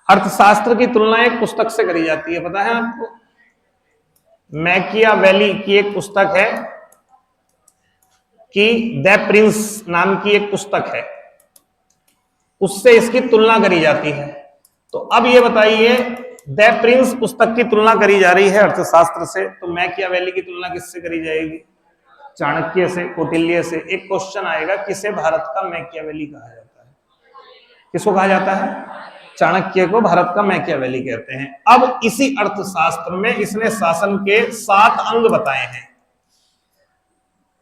अर्थशास्त्र की तुलना एक पुस्तक से करी जाती है, पता है आपको? मैकियावेली की एक पुस्तक है कि द प्रिंस नाम की एक पुस्तक है, उससे इसकी तुलना करी जाती है। तो अब ये बताइए, द प्रिंस पुस्तक की तुलना करी जा रही है अर्थशास्त्र से, तो मैकियावेली की तुलना किससे करी जाएगी? चाणक्य से, कौटिल्य से। एक क्वेश्चन आएगा, किसे भारत का मैकियावेली कहा जाता है? किसको कहा जाता है? चाणक्य को भारत का मैकियावेली कहते हैं। अब इसी अर्थशास्त्र में इसने शासन के 7 अंग बताए हैं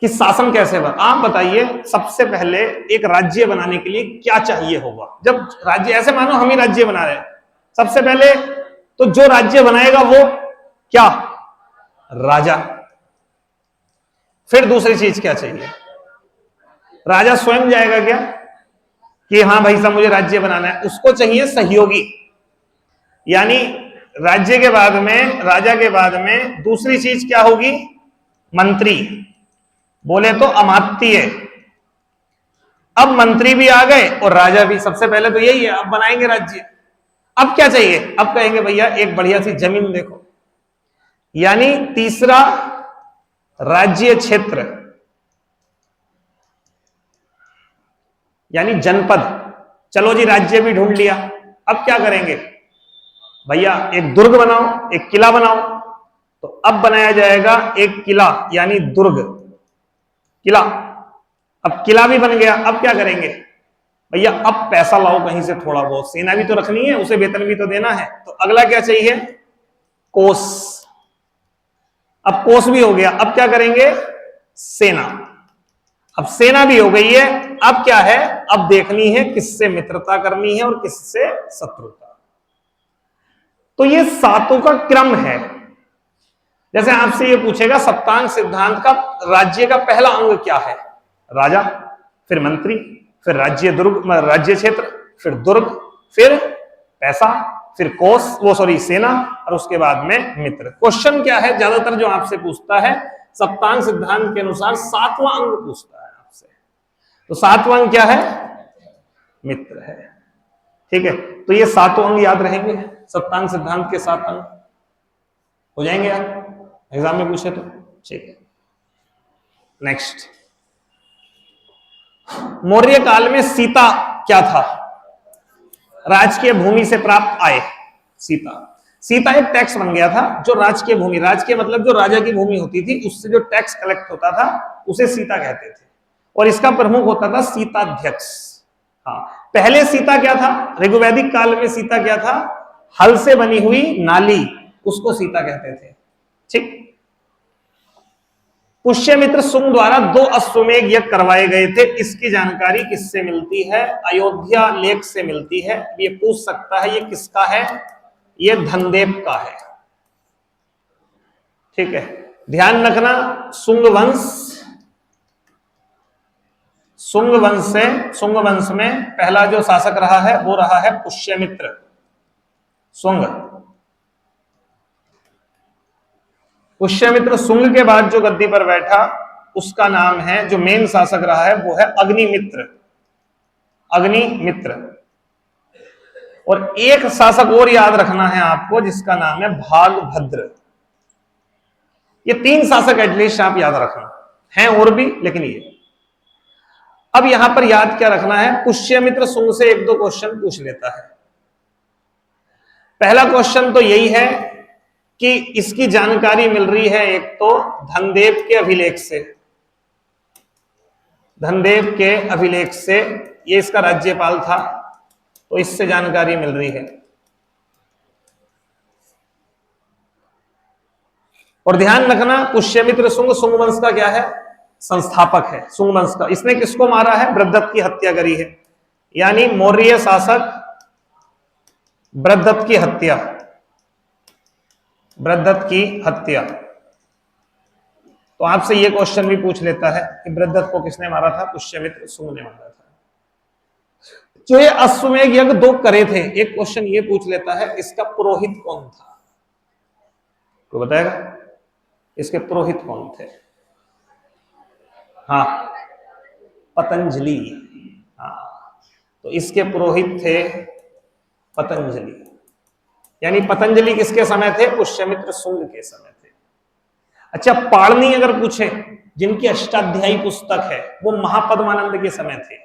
कि शासन कैसे बना। आप बताइए, सबसे पहले एक राज्य बनाने के लिए क्या चाहिए होगा? जब राज्य, ऐसे मानो हम ही राज्य बना रहे हैं, सबसे पहले तो जो राज्य बनाएगा वो क्या? राजा। फिर दूसरी चीज क्या चाहिए? राजा स्वयं जाएगा क्या कि हाँ भाई साहब मुझे राज्य बनाना है? उसको चाहिए सहयोगी, यानी राज्य के बाद में, राजा के बाद में दूसरी चीज क्या होगी? मंत्री, बोले तो अमात्य। अब मंत्री भी आ गए और राजा भी। सबसे पहले तो यही है, अब बनाएंगे राज्य। अब क्या चाहिए? अब कहेंगे भैया एक बढ़िया सी जमीन देखो, यानी तीसरा राज्य क्षेत्र, यानी जनपद। चलो जी राज्य भी ढूंढ लिया, अब क्या करेंगे? भैया एक दुर्ग बनाओ, एक किला बनाओ। तो अब बनाया जाएगा एक किला, यानी दुर्ग, किला। अब किला भी बन गया, अब क्या करेंगे? भैया अब पैसा लाओ कहीं से थोड़ा बहुत, सेना भी तो रखनी है, उसे वेतन भी तो देना है। तो अगला क्या चाहिए? कोष। अब कोष भी हो गया, अब क्या करेंगे? सेना। अब सेना भी हो गई है, अब क्या है? अब देखनी है किससे मित्रता करनी है और किससे शत्रुता। तो ये 7 का क्रम है। जैसे आपसे ये पूछेगा सप्तांग सिद्धांत का राज्य का पहला अंग क्या है? राजा, फिर मंत्री, फिर राज्य क्षेत्र, फिर दुर्ग, फिर पैसा, फिर कोस वो सॉरी सेना, और उसके बाद में मित्र। क्वेश्चन क्या है, ज्यादातर जो आपसे पूछता है सप्तांग सिद्धांत के अनुसार 7वां अंग पूछता है आपसे। तो 7वां अंग क्या है, मित्र है। ठीक है, तो ये 7 अंग याद रहेंगे, सप्तांग सिद्धांत के 7 अंग हो जाएंगे यार, एग्जाम में पूछे तो। ठीक है, नेक्स्ट, मौर्य काल में सीता क्या था, राजकीय भूमि से प्राप्त आय। सीता एक टैक्स बन गया था, जो राजकीय भूमि, राजकीय मतलब जो राजा की भूमि होती थी, उससे जो टैक्स कलेक्ट होता था उसे सीता कहते थे, और इसका प्रमुख होता था सीताध्यक्ष। हाँ, पहले सीता क्या था, ऋग्वैदिक काल में सीता क्या था, हल से बनी हुई नाली, उसको सीता कहते थे। ठीक, पुष्यमित्र सुंग द्वारा 2 अश्वमेध यज्ञ करवाए गए थे, इसकी जानकारी किससे मिलती है, अयोध्या लेख से मिलती है। ये पूछ सकता है ये किसका है, ये धनदेव का है। ठीक है, ध्यान रखना, सुंग वंश में पहला जो शासक रहा है वो रहा है पुष्यमित्र सुंग। पुष्यमित्र सुंग के बाद जो गद्दी पर बैठा उसका नाम है, जो मेन शासक रहा है वो है अग्निमित्र। और एक शासक और याद रखना है आपको, जिसका नाम है भागभद्र। ये 3 शासक एटलीस्ट आप याद रखना, हैं और भी लेकिन ये। अब यहां पर याद क्या रखना है, पुष्यमित्र सुंग से 1-2 क्वेश्चन पूछ लेता है। पहला क्वेश्चन तो यही है कि इसकी जानकारी मिल रही है एक तो धनदेव के अभिलेख से, ये इसका राज्यपाल था, तो इससे जानकारी मिल रही है। और ध्यान रखना, पुष्यमित्र सुंग वंश का क्या है, संस्थापक है सुंग वंश का। इसने किसको मारा है, बृहदत्त की हत्या करी है, यानी मौर्य शासक बृहदत्त की हत्या। तो आपसे यह क्वेश्चन भी पूछ लेता है कि बृहदत्त को किसने मारा था, पुष्यमित्र सुंग ने मारा था। जो ये अश्वमेध यज्ञ 2 करे थे, एक क्वेश्चन ये पूछ लेता है इसका पुरोहित कौन था, कोई बताएगा इसके पुरोहित कौन थे। हाँ, पतंजलि। हाँ, तो इसके पुरोहित थे पतंजलि, यानी पतंजलि किसके समय थे, पुष्यमित्र सुंग के समय थे। अच्छा, पाणिनि अगर पूछे, जिनकी अष्टाध्यायी पुस्तक है, वो महापद्मानंद के समय थे।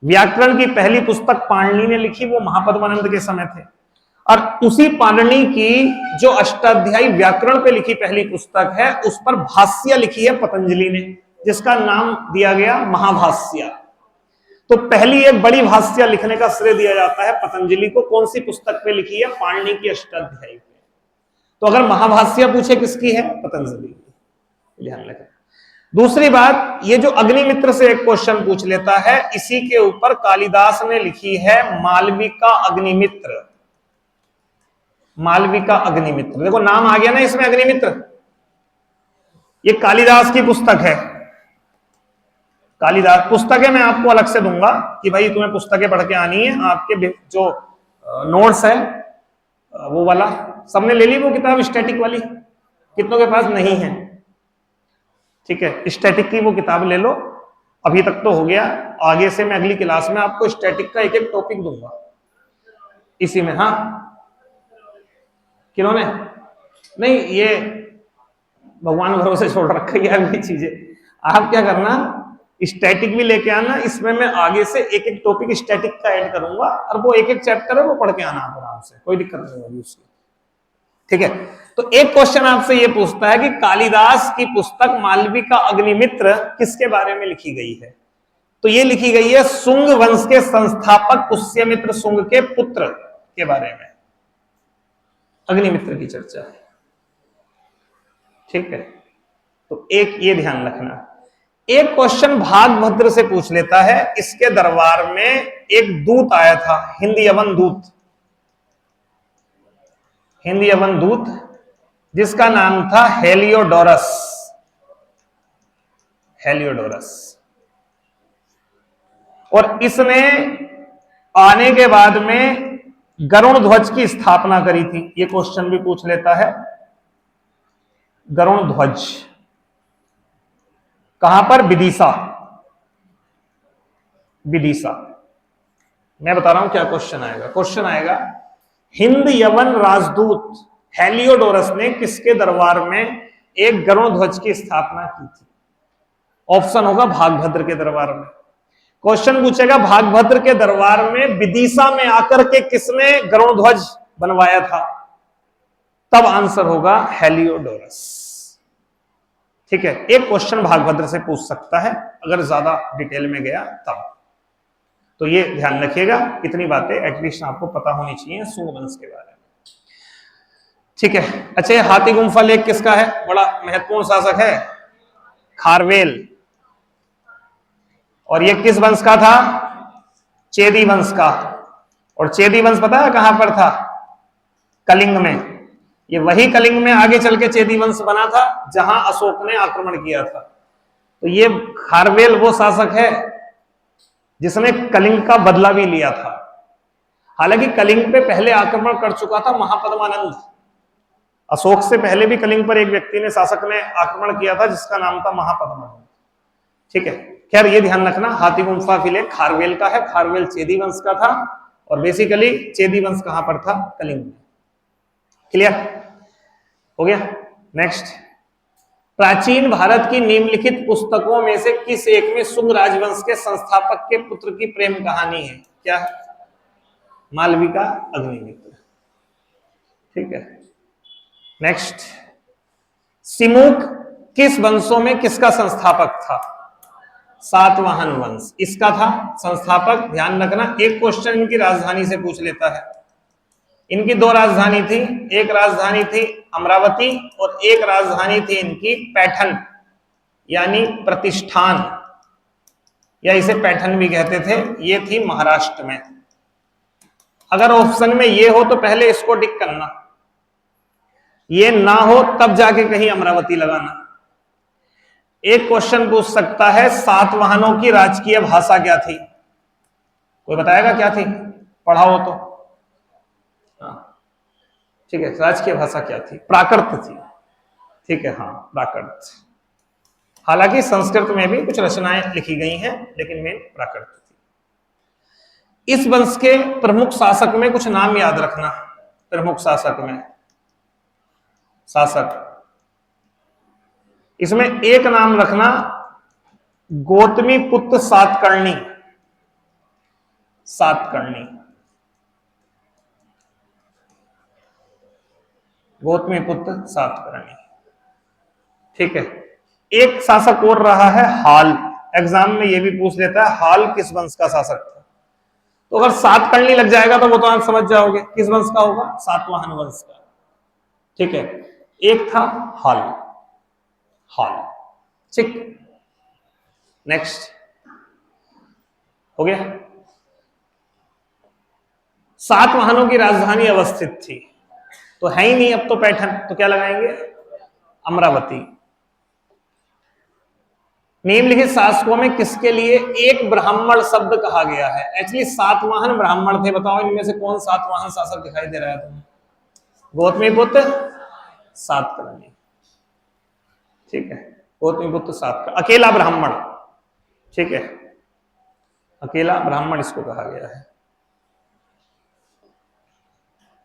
व्याकरण की पहली पुस्तक पाणिनि ने लिखी, वो महापद्मानंद के समय थे। और उसी पाणिनि की जो अष्टाध्यायी व्याकरण पे लिखी पहली पुस्तक है, उस पर भाष्य लिखी है पतंजलि ने, जिसका नाम दिया गया महाभाष्य। तो पहली एक बड़ी भाष्य लिखने का श्रेय दिया जाता है पतंजलि को। कौन सी पुस्तक पे लिखी है, पाणिनि की अष्टाध्यायी पे। तो अगर महाभाष्य पूछे किसकी है, पतंजलि की, ध्यान रखें। दूसरी बात, ये जो अग्निमित्र से एक क्वेश्चन पूछ लेता है, इसी के ऊपर कालिदास ने लिखी है मालविका अग्निमित्र। देखो नाम आ गया ना इसमें, अग्निमित्र, ये कालिदास की पुस्तक है। कालिदास पुस्तकें मैं आपको अलग से दूंगा कि भाई तुम्हें पुस्तकें पढ़ के आनी है। आपके जो नोट्स है वो वाला सबने ले ली, वो किताब स्टैटिक वाली, कितनों के पास नहीं है, ठीक है, स्टैटिक की वो किताब ले लो। अभी तक तो हो गया, आगे से मैं अगली क्लास में आपको स्टैटिक का एक टॉपिक दूंगा इसी में। हाँ, किन्होंने नहीं, ये भगवान भरोसे छोड़ रखा है अभी चीजें। आप क्या करना, स्टैटिक भी लेके आना, इसमें मैं आगे से एक टॉपिक स्टैटिक का ऐड करूंगा, और वो एक चैप्टर है, वो पढ़ के आना आराम से, कोई दिक्कत नहीं होगी उसकी। ठीक है, तो एक क्वेश्चन आपसे ये पूछता है कि कालिदास की पुस्तक मालविका अग्निमित्र किसके बारे में लिखी गई है। तो ये लिखी गई है सुंग वंश के संस्थापक पुष्यमित्र सुंग के पुत्र के बारे में अग्निमित्र की चर्चा है। ठीक है, तो एक ये ध्यान रखना। एक क्वेश्चन भागभद्र से पूछ लेता है, इसके दरबार में एक दूत आया था, हिंदी यवन दूत, जिसका नाम था हेलियोडोरस। और इसने आने के बाद में गरुड़ ध्वज की स्थापना करी थी? ये क्वेश्चन भी पूछ लेता है। गरुड़ ध्वज कहां पर? विदिशा। विदिशा। मैं बता रहा हूं क्या क्वेश्चन आएगा। क्वेश्चन आएगा, हिंद यवन राजदूत हेलियोडोरस ने किसके दरबार में एक गरुड़ ध्वज की स्थापना की थी? ऑप्शन होगा भागभद्र के दरबार में। क्वेश्चन पूछेगा भागभद्र के दरबार में विदिशा में आकर के किसने गरुड़ ध्वज बनवाया था? तब आंसर होगा हेलियोडोरस। ठीक है, एक क्वेश्चन भागभद्र से पूछ सकता है अगर ज्यादा डिटेल में गया तब। तो ये ध्यान रखिएगा, इतनी बातें एटलीस्ट आपको पता होनी चाहिए शुंग वंश के बारे में। ठीक है, अच्छा, ये हाथी गुम्फा लेक किसका है? बड़ा महत्वपूर्ण शासक है, खारवेल। और ये किस वंश का था? चेदी वंश का। और चेदी वंश पता है कहां पर था? कलिंग में। ये वही कलिंग में आगे चल के चेदी वंश बना था जहां अशोक ने आक्रमण किया था। तो ये खारवेल वो शासक है जिसने कलिंग का बदला भी लिया था। हालांकि कलिंग पे पहले आक्रमण कर चुका था महापद्मानंद। अशोक से पहले भी कलिंग पर एक व्यक्ति ने, शासक ने आक्रमण किया था जिसका नाम था महापद्मानंद। ठीक है, खैर ये ध्यान रखना, हाथी गुम्फा विलेय खारवेल का है। खारवेल चेदी वंश का था और बेसिकली चेदी वंश कहां पर था? कलिंग में। क्लियर हो गया? नेक्स्ट, प्राचीन भारत की निम्नलिखित पुस्तकों में से किस एक में शुंग राजवंश के संस्थापक के पुत्र की प्रेम कहानी है? क्या? मालविका अग्निमित्र। ठीक है, नेक्स्ट, सिमुक किस वंशों में किसका संस्थापक था? सातवाहन वंश इसका था संस्थापक। ध्यान रखना, एक क्वेश्चन इनकी राजधानी से पूछ लेता है। इनकी दो राजधानी थी, एक राजधानी थी अमरावती और एक राजधानी थी इनकी पैठन यानी प्रतिष्ठान, या इसे पैठन भी कहते थे। ये थी महाराष्ट्र में। अगर ऑप्शन में ये हो तो पहले इसको टिक करना, ये ना हो तब जाके कहीं अमरावती लगाना। एक क्वेश्चन पूछ सकता है, सातवाहनों की राजकीय भाषा क्या थी? कोई बताएगा क्या थी? पढ़ा हो तो। ठीक है, राजकीय भाषा क्या थी? प्राकृत थी। ठीक है, हाँ प्राकृत। हालांकि संस्कृत में भी कुछ रचनाएं लिखी गई हैं लेकिन मेन प्राकृत थी। इस वंश के प्रमुख शासक में कुछ नाम याद रखना। प्रमुख शासक में शासक, इसमें एक नाम रखना, गौतमी पुत्र सातकर्णी। सातकर्णी, गौतमी पुत्र सातकर्णी। ठीक है, एक शासक और रहा है हाल। एग्जाम में यह भी पूछ लेता है हाल किस वंश का शासक था। तो अगर सातकर्णी लग जाएगा तो वो तो आप समझ जाओगे किस वंश का होगा? सातवाहन वंश का। ठीक है, एक था हाल। हाल, ठीक। नेक्स्ट हो गया। सातवाहनों की राजधानी अवस्थित थी, तो है ही नहीं अब तो पैठन, तो क्या लगाएंगे? अमरावती। निम्नलिखित शासकों में किसके लिए एक ब्राह्मण शब्द कहा गया है? एक्चुअली सातवाहन ब्राह्मण थे। बताओ इनमें से कौन सातवाहन शासक दिखाई दे रहा है तुम्हें? गौतमीपुत्र सातकर्णी। ठीक है, गौतमीपुत्र सातकर्णी अकेला ब्राह्मण। ठीक है, अकेला ब्राह्मण इसको कहा गया है।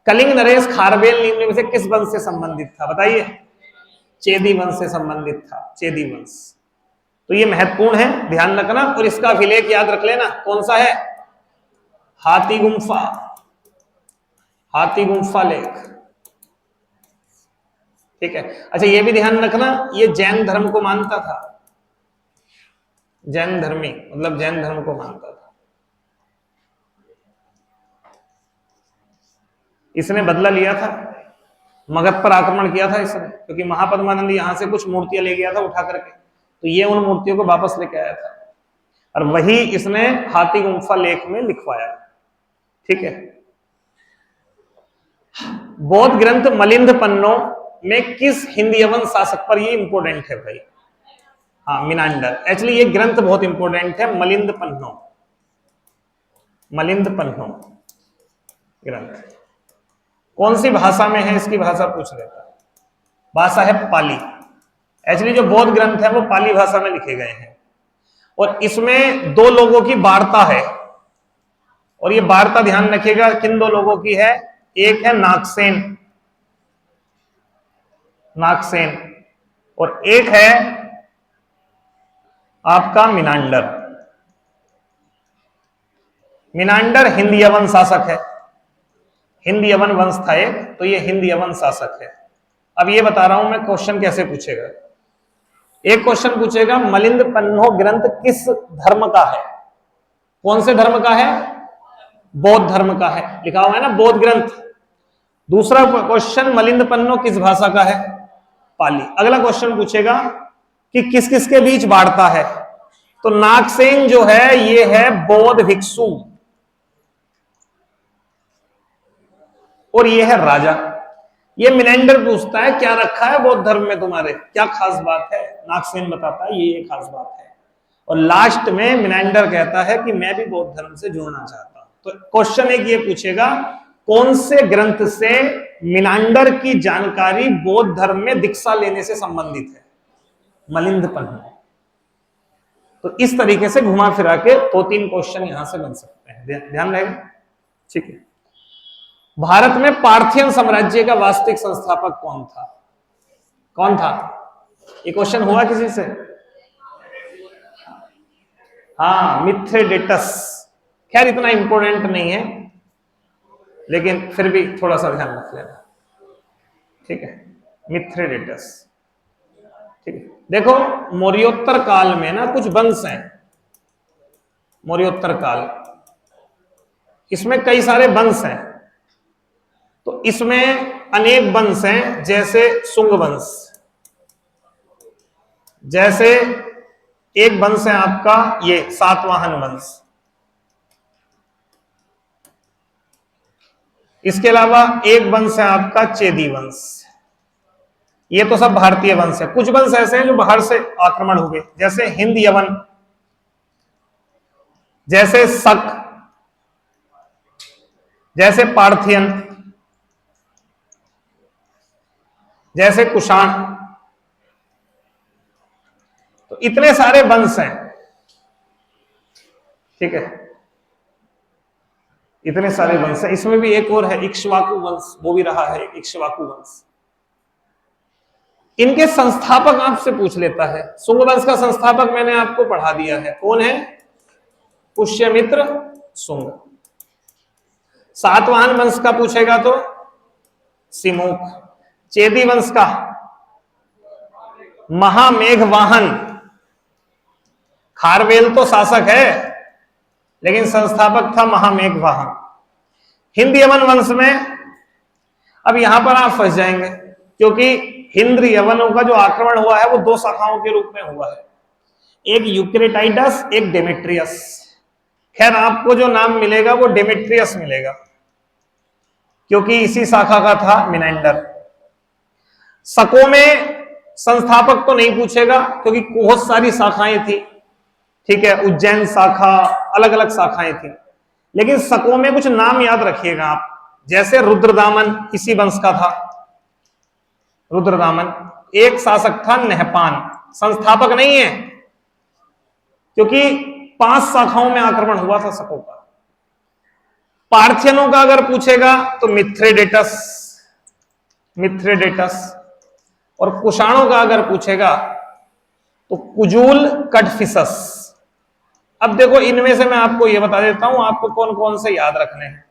कलिंग नरेश खारवेल निम्न में से किस वंश से संबंधित था? बताइए। चेदी वंश से संबंधित था, चेदी वंश। तो ये महत्वपूर्ण है, ध्यान रखना। और इसका अभिलेख याद रख लेना, कौन सा है? हाथी गुम्फा। हाथी गुम्फा लेख। ठीक है, अच्छा ये भी ध्यान रखना, ये जैन धर्म को मानता था। जैन धर्मी मतलब जैन धर्म को मानता था। इसने बदला लिया था, मगध पर आक्रमण किया था इसने, क्योंकि महापद्मानंद यहां से कुछ मूर्तियां ले गया था उठा करके, तो ये उन मूर्तियों को वापस लेके आया था और वही इसने हाथी गुम्फा लेख में लिखवाया। ठीक है, बौद्ध ग्रंथ मलिंद पन्नों में किस हिंद यवन शासक पर? ये इंपोर्टेंट है भाई। हाँ, मिनांडर। एक्चुअली ये ग्रंथ बहुत इंपोर्टेंट है, मलिंद पन्नों। मलिंद पन्नों ग्रंथ। कौन सी भाषा में है, इसकी भाषा पूछ लेता है। भाषा है पाली। एक्चुअली जो बौद्ध ग्रंथ है वो पाली भाषा में लिखे गए हैं, और इसमें दो लोगों की वार्ता है, और ये वार्ता ध्यान रखिएगा किन दो लोगों की है। एक है नागसेन, नागसेन, और एक है आपका मिनांडर। मिनांडर हिंद यवन शासक है, हिंद यवन वंश था एक, तो ये हिंद यवन शासक है। अब ये बता रहा हूं मैं क्वेश्चन कैसे पूछेगा। एक क्वेश्चन पूछेगा मलिंद पन्नो ग्रंथ किस धर्म का है। कौन से धर्म का है? बौद्ध धर्म का है, लिखा हुआ है ना बौद्ध ग्रंथ। दूसरा क्वेश्चन मलिंद पन्नो किस भाषा का है? पाली। अगला क्वेश्चन पूछेगा कि किस किस के बीच वार्ता है, तो नागसेन जो है ये है बौद्ध भिक्षु, और ये है राजा। ये मिनेंडर पूछता है क्या रखा है बौद्ध धर्म में तुम्हारे, क्या खास बात है? नागसेन बताता है ये खास बात है, और लास्ट में मिनेंडर कहता है कि मैं भी बौद्ध धर्म से जुड़ना चाहता हूं। तो क्वेश्चन एक ये पूछेगा कौन से ग्रंथ से मिनांडर की जानकारी बौद्ध धर्म में दीक्षा लेने से संबंधित है? मलिंद पन्नो। तो इस तरीके से घुमा फिरा के दो तीन क्वेश्चन यहां से बन सकते हैं, ध्यान रहेगा। ठीक है। भारत में पार्थियन साम्राज्य का वास्तविक संस्थापक कौन था? कौन था? ये क्वेश्चन हुआ किसी से? हाँ, मिथ्रेडेटस। खैर इतना इंपॉर्टेंट नहीं है, लेकिन फिर भी थोड़ा सा ध्यान रख लेना। ठीक है, मिथ्रेडेटस। ठीक है। देखो मौर्योत्तर काल में ना कुछ वंश हैं, मौर्योत्तर काल, इसमें कई सारे वंश हैं। तो इसमें अनेक वंश हैं, जैसे सुंग वंश, जैसे एक वंश है आपका ये सातवाहन वंश, इसके अलावा एक वंश है आपका चेदी वंश। ये तो सब भारतीय वंश है। कुछ वंश ऐसे हैं जो बाहर से आक्रमण हो गए, जैसे हिंद यवन, जैसे शक, जैसे पार्थियन, जैसे कुषाण। तो इतने सारे वंश हैं। ठीक है, इतने सारे वंश हैं। इसमें भी एक और है इक्ष्वाकु वंश, वो भी रहा है इक्ष्वाकु वंश। इनके संस्थापक आपसे पूछ लेता है। सुंग वंश का संस्थापक मैंने आपको पढ़ा दिया है, कौन है? पुष्यमित्र सुंग। सातवाहन वंश का पूछेगा तो सिमुख। चेदी वंश का महामेघवाहन। खारवेल तो शासक है, लेकिन संस्थापक था महामेघवाहन। हिंद यवन वंश में, अब यहां पर आप फंस जाएंगे, क्योंकि हिंद यवनों का जो आक्रमण हुआ है वो दो शाखाओं के रूप में हुआ है, एक यूक्रेटाइडस, एक डेमेट्रियस। खैर आपको जो नाम मिलेगा वो डेमेट्रियस मिलेगा, क्योंकि इसी शाखा का था मिनेंडर। शकों में संस्थापक तो नहीं पूछेगा, क्योंकि बहुत सारी शाखाएं थी। ठीक है, उज्जैन शाखा, अलग अलग शाखाएं थी। लेकिन शकों में कुछ नाम याद रखिएगा आप, जैसे रुद्रदामन इसी वंश का था। रुद्रदामन। एक शासक था नहपान, संस्थापक नहीं है, क्योंकि 5 शाखाओं में आक्रमण हुआ था शकों का। पार्थियनों का अगर पूछेगा तो मिथ्रेडेटस, मिथ्रेडेटस। और कुषाणों का अगर पूछेगा तो कुजूल कटफिसस। अब देखो इनमें से मैं आपको यह बता देता हूं आपको कौन कौन से याद रखने हैं।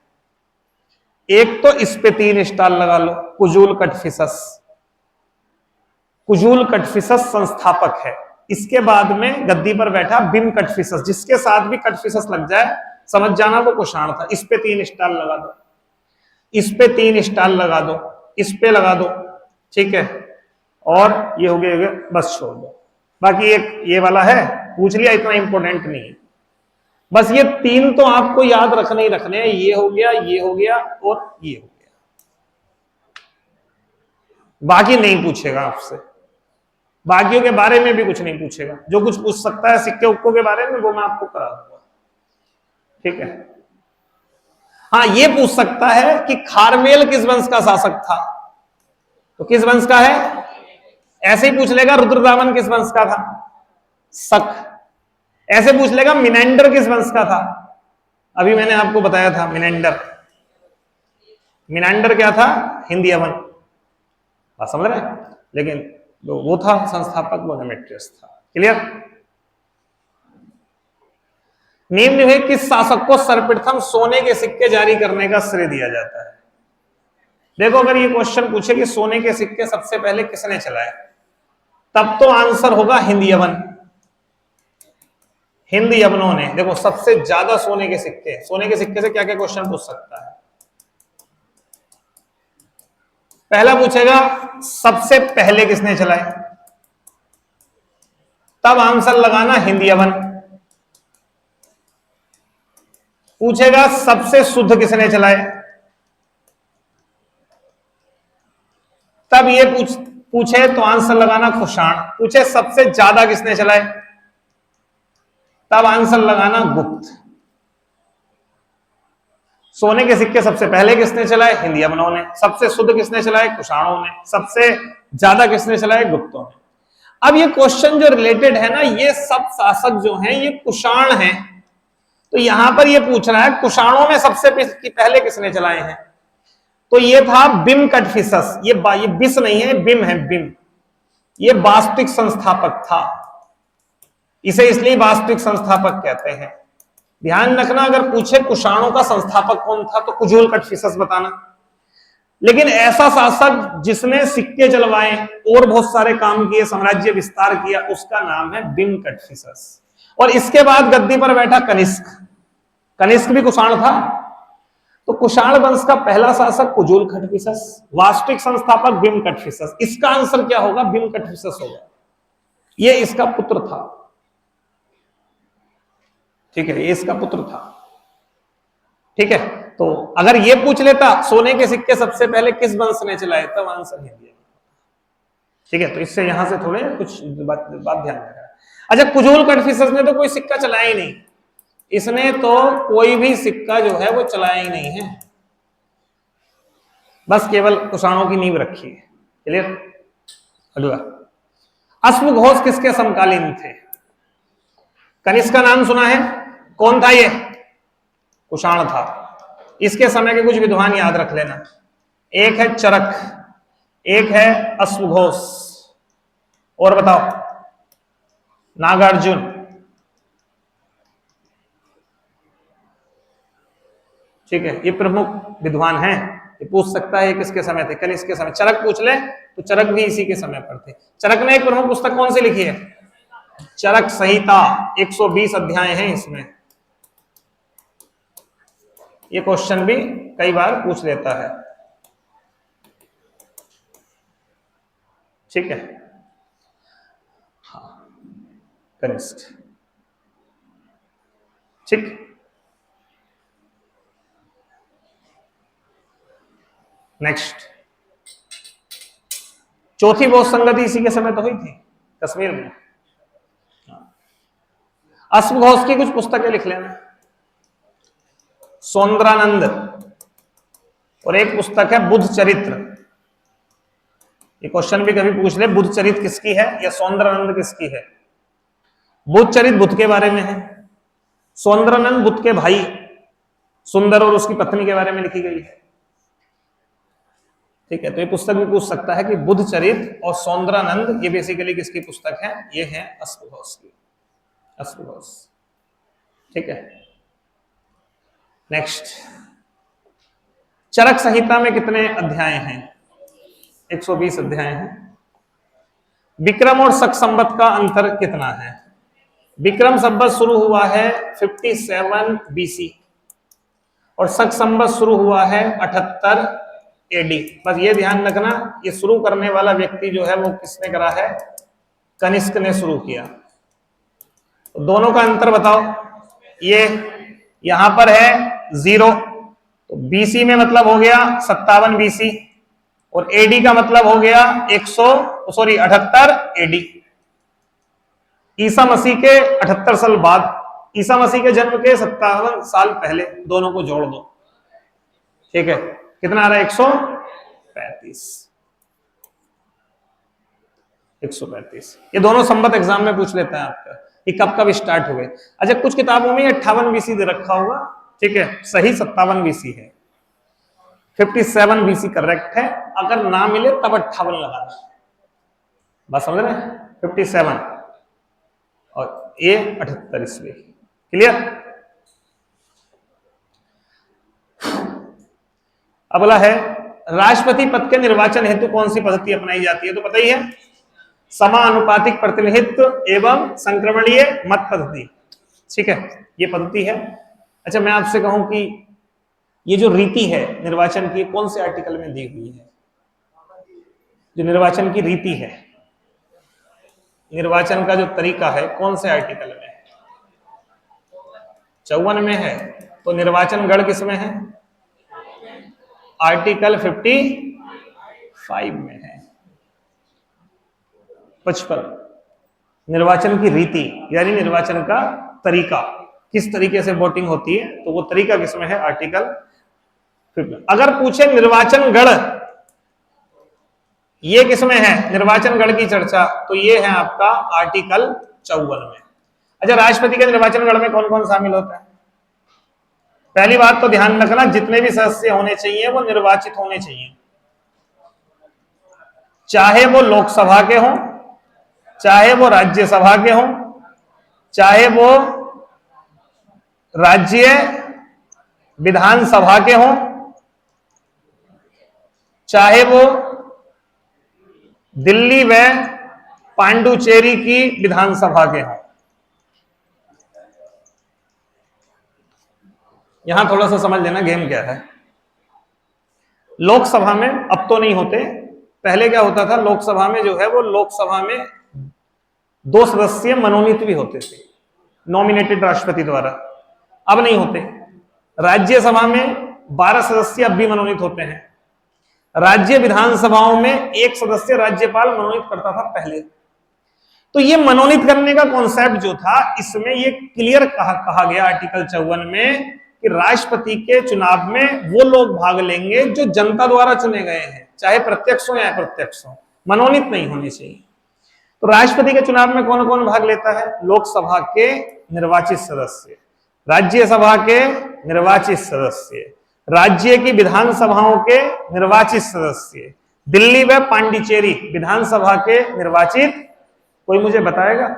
एक तो इस पे 3 स्टार लगा लो, कुजूल कटफिसस। कुजूल कटफिसस संस्थापक है। इसके बाद में गद्दी पर बैठा बिम कटफिसस, जिसके साथ भी कटफिसस लग जाए समझ जाना वो कुषाण था। इस पे 3 स्टार लगा दो, इस पे 3 स्टार लगा दो, इस पे लगा दो। ठीक है, और ये हो गया, बस छोड़ दो। बाकी एक ये वाला है, पूछ लिया, इतना इंपॉर्टेंट नहीं है। बस ये 3 तो आपको याद रखने ही रखने हैं। ये हो गया, ये हो गया, और ये हो गया। बाकी नहीं पूछेगा आपसे, बाकियों के बारे में भी कुछ नहीं पूछेगा। जो कुछ पूछ सकता है सिक्के उक्कों के बारे में वो मैं आपको करा दूंगा। ठीक है। हाँ, ये पूछ सकता है कि खारवेल किस वंश का शासक था, तो किस वंश का है, ऐसे ही पूछ लेगा रुद्रदामन किस वंश का था, शक। ऐसे पूछ लेगा मिनेंडर किस वंश का था, अभी मैंने आपको बताया था मिनेंडर। मिनेंडर क्या था, हिंदी यवन, बात समझ रहे हैं, लेकिन जो वो था संस्थापक वो डेमेट्रियस था। क्लियर। निम्न में किस शासक को सर्वप्रथम सोने के सिक्के जारी करने का श्रेय दिया जाता है। देखो, अगर ये क्वेश्चन पूछे कि सोने के सिक्के सबसे पहले किसने चलाए, तब तो आंसर होगा हिंद यवन। हिंद यवनों ने, देखो सबसे ज्यादा सोने के सिक्के, सोने के सिक्के से क्या क्या क्वेश्चन पूछ सकता है। पहला पूछेगा सबसे पहले किसने चलाए, तब आंसर लगाना हिंद यवन। पूछेगा सबसे शुद्ध किसने चलाए, तब ये पूछे तो आंसर लगाना कुषाण। पूछे सबसे ज्यादा किसने चलाए, तब आंसर लगाना गुप्त। सोने के सिक्के सबसे पहले किसने चलाए, हिंद यवनों ने। सबसे शुद्ध किसने चलाए, कुषाणों ने। सबसे ज्यादा किसने चलाए, गुप्तों ने। अब ये क्वेश्चन जो रिलेटेड है ना, ये सब शासक जो हैं ये कुषाण हैं, तो यहां पर ये पूछ रहा है कुषाणों में सबसे पहले किसने चलाए हैं, तो ये था बिम कटफिसस। ये बिस नहीं है, बिम है, बिम। ये वास्तविक संस्थापक था, इसे इसलिए वास्तविक संस्थापक कहते हैं। ध्यान रखना, अगर पूछे कुषाणों का संस्थापक कौन था तो कुजूल कटफिसस बताना। लेकिन ऐसा शासक जिसने सिक्के चलवाए और बहुत सारे काम किए, साम्राज्य विस्तार किया, उसका नाम है बिम कटफिसस। और इसके बाद गद्दी पर बैठा कनिष्क। कनिष्क भी कुषाण था, तो कुषाण वंश का पहला शासक कुजूल कटफिसस, वास्तविक संस्थापक बिम कटफिसस। इसका आंसर क्या होगा, बिम कटफिसस होगा। ये इसका पुत्र था, ठीक है, ये इसका पुत्र था। ठीक है, तो अगर ये पूछ लेता सोने के सिक्के सबसे पहले किस वंश ने चलाए, तब आंसर हिंद यवन। ठीक है, तो इससे यहां से थोड़े कुछ बात ध्यान रखना। अच्छा, कुजूल कटफिसस ने तो कोई सिक्का चलाया ही नहीं, इसने तो कोई भी सिक्का जो है वो चलाया ही नहीं है, बस केवल कुषाणों की नींव रखी है। क्लियर। अगला, अश्वघोष किसके समकालीन थे। कनिष्क का नाम सुना है, कौन था ये, कुषाण था। इसके समय के कुछ विद्वान याद रख लेना, एक है चरक, एक है अश्वघोष, और बताओ नागार्जुन। ठीक है, ये प्रमुख विद्वान हैं, ये पूछ सकता है ये किसके समय थे, कनिष्क के समय। चरक पूछ ले तो चरक भी इसी के समय पर थे। चरक ने एक प्रमुख पुस्तक कौन सी लिखी है, चरक संहिता। 120 अध्याय हैं इसमें। ये क्वेश्चन भी कई बार पूछ लेता है। ठीक है, हाँ, कनिष्क। ठीक, नेक्स्ट, चौथी बौद्ध संगति इसी के समय तो हुई थी कश्मीर में। अश्वघोष की कुछ पुस्तकें लिख लेना, सौंदरानंद, और एक पुस्तक है बुद्ध चरित्र। ये क्वेश्चन भी कभी पूछ ले, बुद्ध चरित्र किसकी है या सौंदरानंद किसकी है। बुद्ध चरित्र बुद्ध के बारे में है, सौंदरानंद बुद्ध के भाई सुंदर और उसकी पत्नी के बारे में लिखी गई है। ठीक है, तो ये पुस्तक भी पूछ सकता है कि बुद्ध चरित्र और सौंदरानंद ये बेसिकली किसकी पुस्तक है, ये है अश्वघोष की, अश्वघोष। ठीक है, नेक्स्ट, चरक संहिता में कितने अध्याय हैं, 120 अध्याय हैं। विक्रम और शक संवत का अंतर कितना है। विक्रम संवत शुरू हुआ है 57 BC और शक संवत शुरू हुआ है 78 AD। बस ये ध्यान रखना, ये शुरू करने वाला व्यक्ति जो है वो किसने करा है, कनिष्क ने शुरू किया। तो दोनों का अंतर बताओ। ये यहां पर है 0, तो BC में मतलब हो गया 57 BC, और AD का मतलब हो गया 78 AD। ईसा मसीह के 78 साल बाद, ईसा मसीह के जन्म के 57 साल पहले, दोनों को जोड़ दो ठीक है, कितना आ रहा है? 135। 135। ये दोनों संबत एग्जाम में पूछ लेता है आपका, ये कब कब स्टार्ट हुए। अच्छा, कुछ किताबों में 58 बीसी दे रखा होगा, ठीक है, सही 57 बीसी है, 57 बीसी करेक्ट है। अगर ना मिले तब 58 लगाना, बस समझ रहे हैं? 57 और ये 78 ईस्वी। क्लियर? अगला है, राष्ट्रपति पद के निर्वाचन हेतु कौन सी पद्धति अपनाई जाती है? तो पता ही है, समानुपातिक प्रतिनिधित्व एवं संक्रमणीय मत पद्धति। ठीक है, ये पद्धति है। अच्छा, मैं आपसे कहूं कि ये जो रीति है निर्वाचन की, कौन से आर्टिकल में दी हुई है? जो निर्वाचन की रीति है, निर्वाचन का जो तरीका है, कौन से आर्टिकल में है? 54 में है। तो निर्वाचन गढ़ किस में है? आर्टिकल 55 में है। 55 निर्वाचन की रीति यानी निर्वाचन का तरीका, किस तरीके से वोटिंग होती है, तो वो तरीका किसमें है? आर्टिकल 55। अगर पूछे निर्वाचन गढ़ ये किसमें है, निर्वाचन गढ़ की चर्चा, तो ये है आपका आर्टिकल 54 में। अच्छा, राष्ट्रपति के निर्वाचन गढ़ में कौन कौन शामिल होता है? पहली बात तो ध्यान रखना, जितने भी सदस्य होने चाहिए वो निर्वाचित होने चाहिए, चाहे वो लोकसभा के हों, चाहे वो राज्यसभा के हों, चाहे वो राज्य विधानसभा के हों, चाहे वो दिल्ली व पांडुचेरी की विधानसभा के हों। यहां थोड़ा सा समझ लेना गेम क्या है। लोकसभा में अब तो नहीं होते, पहले क्या होता था, लोकसभा में जो है वो लोकसभा में 2 सदस्य मनोनीत भी होते थे, नॉमिनेटेड राष्ट्रपति द्वारा, अब नहीं होते। राज्यसभा में 12 सदस्य अब भी मनोनीत होते हैं। राज्य विधानसभाओं में 1 सदस्य राज्यपाल मनोनीत करता था पहले। तो ये मनोनीत करने का कॉन्सेप्ट जो था, इसमें ये क्लियर कहा गया आर्टिकल 54 में कि राष्ट्रपति के चुनाव में वो लोग भाग लेंगे जो जनता द्वारा चुने गए हैं, चाहे प्रत्यक्ष हो या अप्रत्यक्ष हो, मनोनीत नहीं होने चाहिए। तो राष्ट्रपति के चुनाव में कौन कौन भाग लेता है? लोकसभा के निर्वाचित सदस्य, राज्यसभा के निर्वाचित सदस्य, राज्य की विधानसभाओं के निर्वाचित सदस्य, दिल्ली व पांडिचेरी विधानसभा के निर्वाचित। कोई मुझे बताएगा?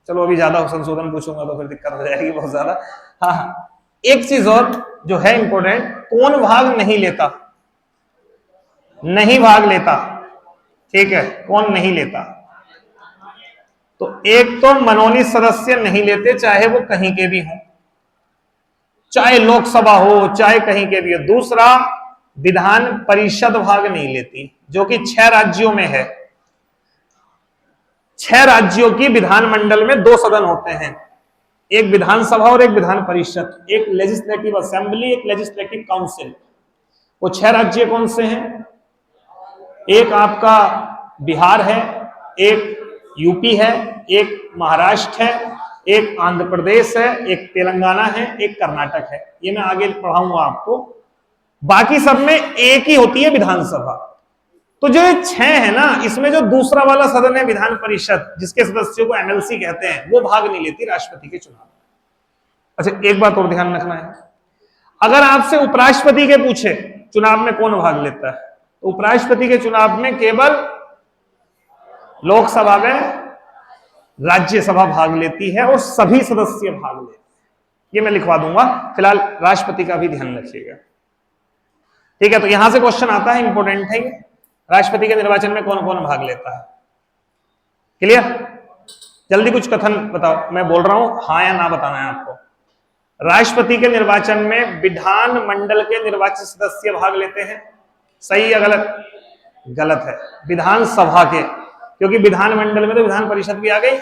चलो अभी ज्यादा संशोधन पूछूंगा तो फिर दिक्कत हो जाएगी बहुत ज्यादा। हाँ, एक चीज और जो है इंपॉर्टेंट, कौन भाग नहीं लेता? नहीं भाग लेता, ठीक है, कौन नहीं लेता? तो एक तो मनोनीत सदस्य नहीं लेते, चाहे वो कहीं के भी हों, चाहे लोकसभा हो चाहे कहीं के भी हो। दूसरा, विधान परिषद भाग नहीं लेती, जो कि 6 राज्यों में है। 6 राज्यों की विधानमंडल में 2 सदन होते हैं, एक विधानसभा और एक विधान परिषद, एक लेजिस्लेटिव असेंबली, एक लेजिस्लेटिव काउंसिल। वो 6 राज्य कौन से हैं? एक आपका बिहार है, एक यूपी है, एक महाराष्ट्र है, एक आंध्र प्रदेश है, एक तेलंगाना है, एक कर्नाटक है। ये मैं आगे पढ़ाऊंगा आपको। बाकी सब में एक ही होती है विधानसभा। तो जो ये 6 है ना, इसमें जो दूसरा वाला सदन है विधान परिषद, जिसके सदस्यों को एमएलसी कहते हैं, वो भाग नहीं लेती राष्ट्रपति के चुनाव में। अच्छा, एक बात और ध्यान रखना है, अगर आपसे उपराष्ट्रपति के पूछे चुनाव में कौन भाग लेता है, तो उपराष्ट्रपति के चुनाव में केवल लोकसभा में राज्यसभा भाग लेती है और सभी सदस्य भाग लेते हैं। ये मैं लिखवा दूंगा, फिलहाल राष्ट्रपति का भी ध्यान रखिएगा, ठीक है। तो यहां से क्वेश्चन आता है, इंपॉर्टेंट है ये, राष्ट्रपति के निर्वाचन में कौन कौन भाग लेता है। क्लियर? जल्दी कुछ कथन बताओ, मैं बोल रहा हूं, हाँ या ना बताना है आपको। राष्ट्रपति के निर्वाचन में विधान मंडल के निर्वाचित सदस्य भाग लेते हैं, सही या गलत? गलत है, विधानसभा के, क्योंकि विधानमंडल में तो विधान परिषद भी आ गई।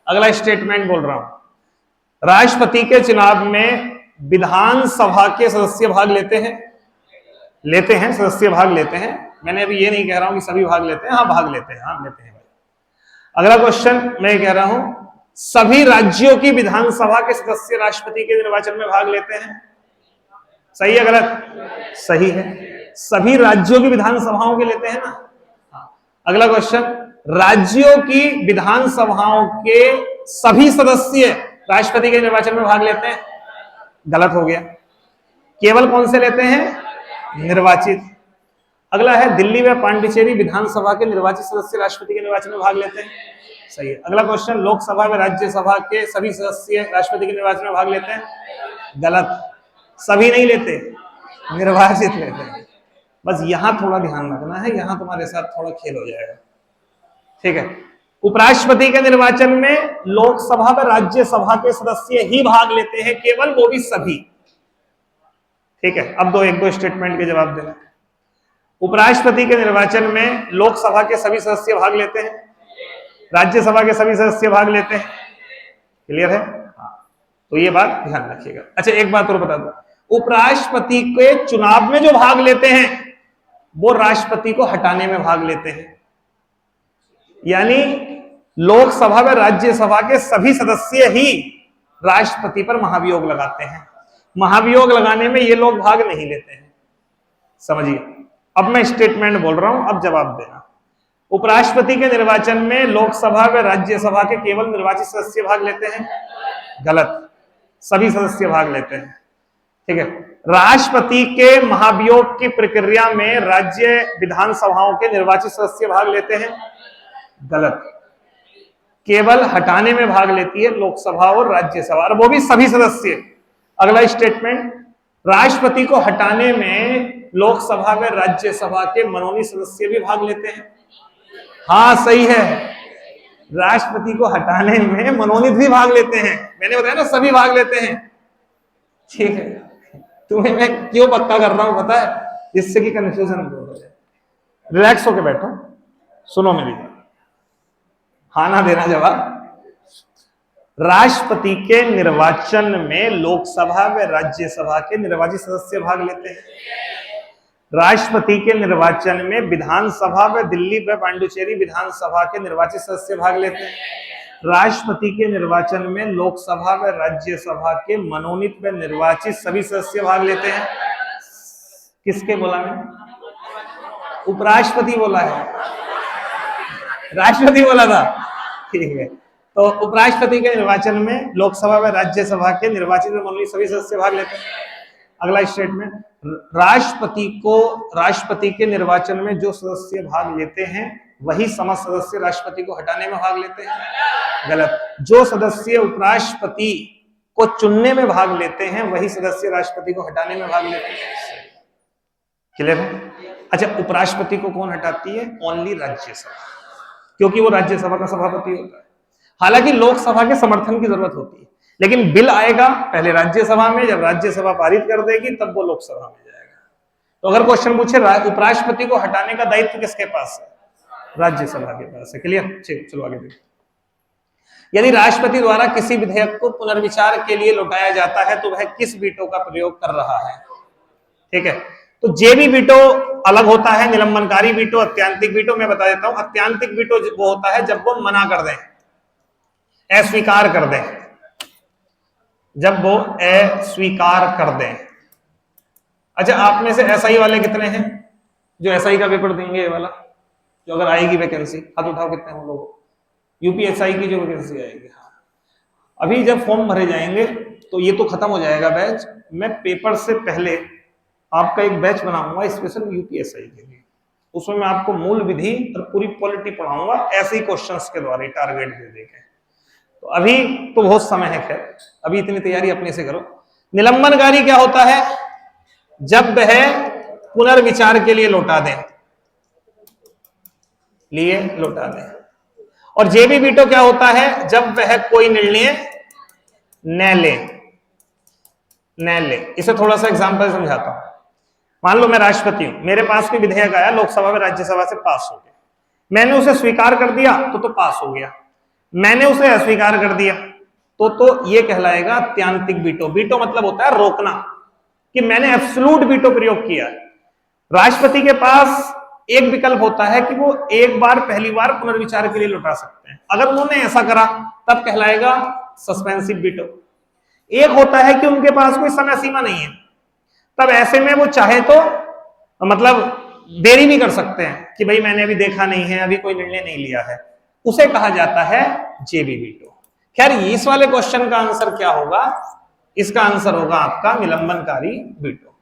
अगला स्टेटमेंट बोल रहा हूं, राष्ट्रपति के चुनाव में विधानसभा के सदस्य भाग लेते हैं, सदस्य भाग लेते हैं। मैंने अभी ये नहीं कह रहा हूं कि सभी भाग लेते हैं, हाँ भाग लेते हैं, हाँ लेते हैं भाई। अगला क्वेश्चन मैं कह रहा हूं, सभी राज्यों की विधानसभा के सदस्य राष्ट्रपति के निर्वाचन में भाग लेते हैं, सही है गलत? सही है। सभी राज्यों की विधानसभाओं के लेते हैं ना। अगला क्वेश्चन, राज्यों की विधानसभाओं के सभी सदस्य राष्ट्रपति के निर्वाचन में भाग लेते हैं? गलत हो गया। केवल कौन से लेते हैं? निर्वाचित। अगला है, दिल्ली व पांडिचेरी विधानसभा के निर्वाचित सदस्य राष्ट्रपति के निर्वाचन में भाग लेते हैं? सही है। अगला क्वेश्चन, लोकसभा व राज्यसभा के सभी सदस्य राष्ट्रपति के निर्वाचन में भाग लेते हैं? गलत। सभी नहीं लेते, निर्वाचित लेते हैं। बस यहां थोड़ा ध्यान रखना है, यहां तुम्हारे साथ थोड़ा खेल हो जाएगा, ठीक है। उपराष्ट्रपति के निर्वाचन में लोकसभा व राज्यसभा के सदस्य ही भाग लेते हैं केवल, वो भी सभी, ठीक है। अब एक दो स्टेटमेंट के जवाब देना। उपराष्ट्रपति के निर्वाचन में लोकसभा के सभी सदस्य भाग लेते हैं, राज्यसभा के सभी सदस्य भाग लेते हैं। क्लियर है? हाँ, तो ये बात ध्यान रखिएगा। अच्छा, एक बात और बता दो, उपराष्ट्रपति के चुनाव में जो भाग लेते हैं वो राष्ट्रपति को हटाने में भाग लेते हैं। यानी लोकसभा व राज्यसभा के सभी सदस्य ही राष्ट्रपति पर महाभियोग लगाते हैं। महाभियोग लगाने में ये लोग भाग नहीं लेते हैं। समझिए, अब मैं स्टेटमेंट बोल रहा हूं, अब जवाब देना। उपराष्ट्रपति के निर्वाचन में लोकसभा व राज्यसभा के केवल निर्वाचित सदस्य भाग लेते हैं? गलत। सभी सदस्य भाग लेते हैं, ठीक है। राष्ट्रपति के महाभियोग की प्रक्रिया में राज्य विधानसभाओं के निर्वाचित सदस्य भाग लेते हैं? गलत। केवल हटाने में भाग लेती है लोकसभा और राज्यसभा, और वो भी सभी सदस्य। अगला स्टेटमेंट, राष्ट्रपति को हटाने में लोकसभा व राज्यसभा के मनोनीत सदस्य भी भाग लेते हैं? हाँ, सही है। राष्ट्रपति को हटाने में मनोनीत भी भाग लेते हैं। मैंने बताया ना, सभी भाग लेते हैं, ठीक है। तुम्हें मैं क्यों पक्का कर रहा हूं पता है? जिससे कि कंफ्यूजन दूर हो जाए। रिलैक्स होके बैठो, सुनो मेरी बात, हाँ ना देना जवाब। राष्ट्रपति के निर्वाचन में लोकसभा व राज्यसभा के निर्वाचित सदस्य भाग लेते हैं। राष्ट्रपति के निर्वाचन में विधानसभा व दिल्ली व पांडिचेरी विधानसभा के निर्वाचित सदस्य भाग लेते हैं। राष्ट्रपति के निर्वाचन में लोकसभा व राज्यसभा के मनोनीत व निर्वाचित सभी सदस्य भाग लेते हैं। किसके बोला मैंने? उपराष्ट्रपति बोला है, राष्ट्रपति बोला था, ठीक है। तो उपराष्ट्रपति के निर्वाचन में लोकसभा व राज्यसभा के निर्वाचित व मनोनीत सभी सदस्य भाग लेते हैं। अगला स्टेटमेंट, राष्ट्रपति के निर्वाचन में जो सदस्य भाग लेते हैं वही समस्त सदस्य राष्ट्रपति को हटाने में भाग लेते हैं? गलत। जो सदस्य उपराष्ट्रपति को चुनने में भाग लेते हैं वही सदस्य राष्ट्रपति को हटाने में भाग लेते हैं। क्लियर है? अच्छा, उपराष्ट्रपति को कौन हटाती है? ओनली राज्यसभा, क्योंकि वो राज्यसभा का सभापति होता है। हालांकि लोकसभा के समर्थन की जरूरत होती है, लेकिन बिल आएगा पहले राज्यसभा में, जब राज्यसभा पारित कर देगी तब वो लोकसभा में जाएगा। तो अगर क्वेश्चन पूछे उपराष्ट्रपति को हटाने का दायित्व किसके पास है? राज्यसभा के पास है। क्लियर? ठीक, चलो आगे देखो। यदि राष्ट्रपति द्वारा किसी विधेयक को पुनर्विचार के लिए लौटाया जाता है तो वह किस वीटो का प्रयोग कर रहा है? ठीक है, तो जेबी वीटो अलग होता है, निलंबनकारी वीटो, अत्यांतिक वीटो। मैं बता देता हूं, अत्यांतिक वीटो वो होता है जब वो मना कर दें, अस्वीकार कर दें, जब वो अस्वीकार कर दें। अच्छा, आप में से एसआई वाले कितने हैं जो एसआई का पेपर देंगे? ये वाला जो अगर आएगी वैकेंसी, हाथ उठाओ, कितने हैं लोग? यूपीएसआई की जो वैकेंसी आएगी, हाँ। अभी जब फॉर्म भरे जाएंगे तो ये तो खत्म हो जाएगा बैच, मैं पेपर से पहले आपका एक बैच बनाऊंगा स्पेशल यूपीएसआई के लिए। उसमें मैं आपको मूल विधि और पूरी पॉलिटी पढ़ाऊंगा ऐसे ही क्वेश्चंस के द्वारा, टारगेट दे देके। तो अभी तो बहुत समय है, खैर अभी इतनी तैयारी अपने से करो। निलंबनकारी क्या होता है? जब वह पुनर्विचार के लिए लौटा दें, लौटा दें। और जेबी वीटो क्या होता है? जब वह कोई निर्णय न ले। इसे थोड़ा सा एग्जांपल समझाता हूं। मान लो मैं राष्ट्रपति हूं, मेरे पास कोई विधेयक आया, लोकसभा में राज्यसभा से पास हो गया, मैंने उसे स्वीकार कर दिया तो पास हो गया, मैंने उसे अस्वीकार कर दिया तो ये कहलाएगा अत्यांतिक वीटो। वीटो मतलब होता है रोकना, कि मैंने एब्सोल्यूट वीटो प्रयोग किया। राष्ट्रपति के पास एक विकल्प होता है कि वो एक बार, पहली बार पुनर्विचार के लिए लौटा सकते हैं। अगर उन्होंने ऐसा करा तब कहलाएगा सस्पेंसिव वीटो। एक होता है कि उनके पास कोई समय सीमा नहीं है, तब ऐसे में वो चाहे तो मतलब देरी भी कर सकते हैं कि भाई मैंने अभी देखा नहीं है, अभी कोई निर्णय नहीं लिया है, उसे कहा जाता है जेबी वीटो। खैर इस वाले क्वेश्चन का आंसर क्या होगा, इसका आंसर होगा आपका निलंबनकारी वीटो।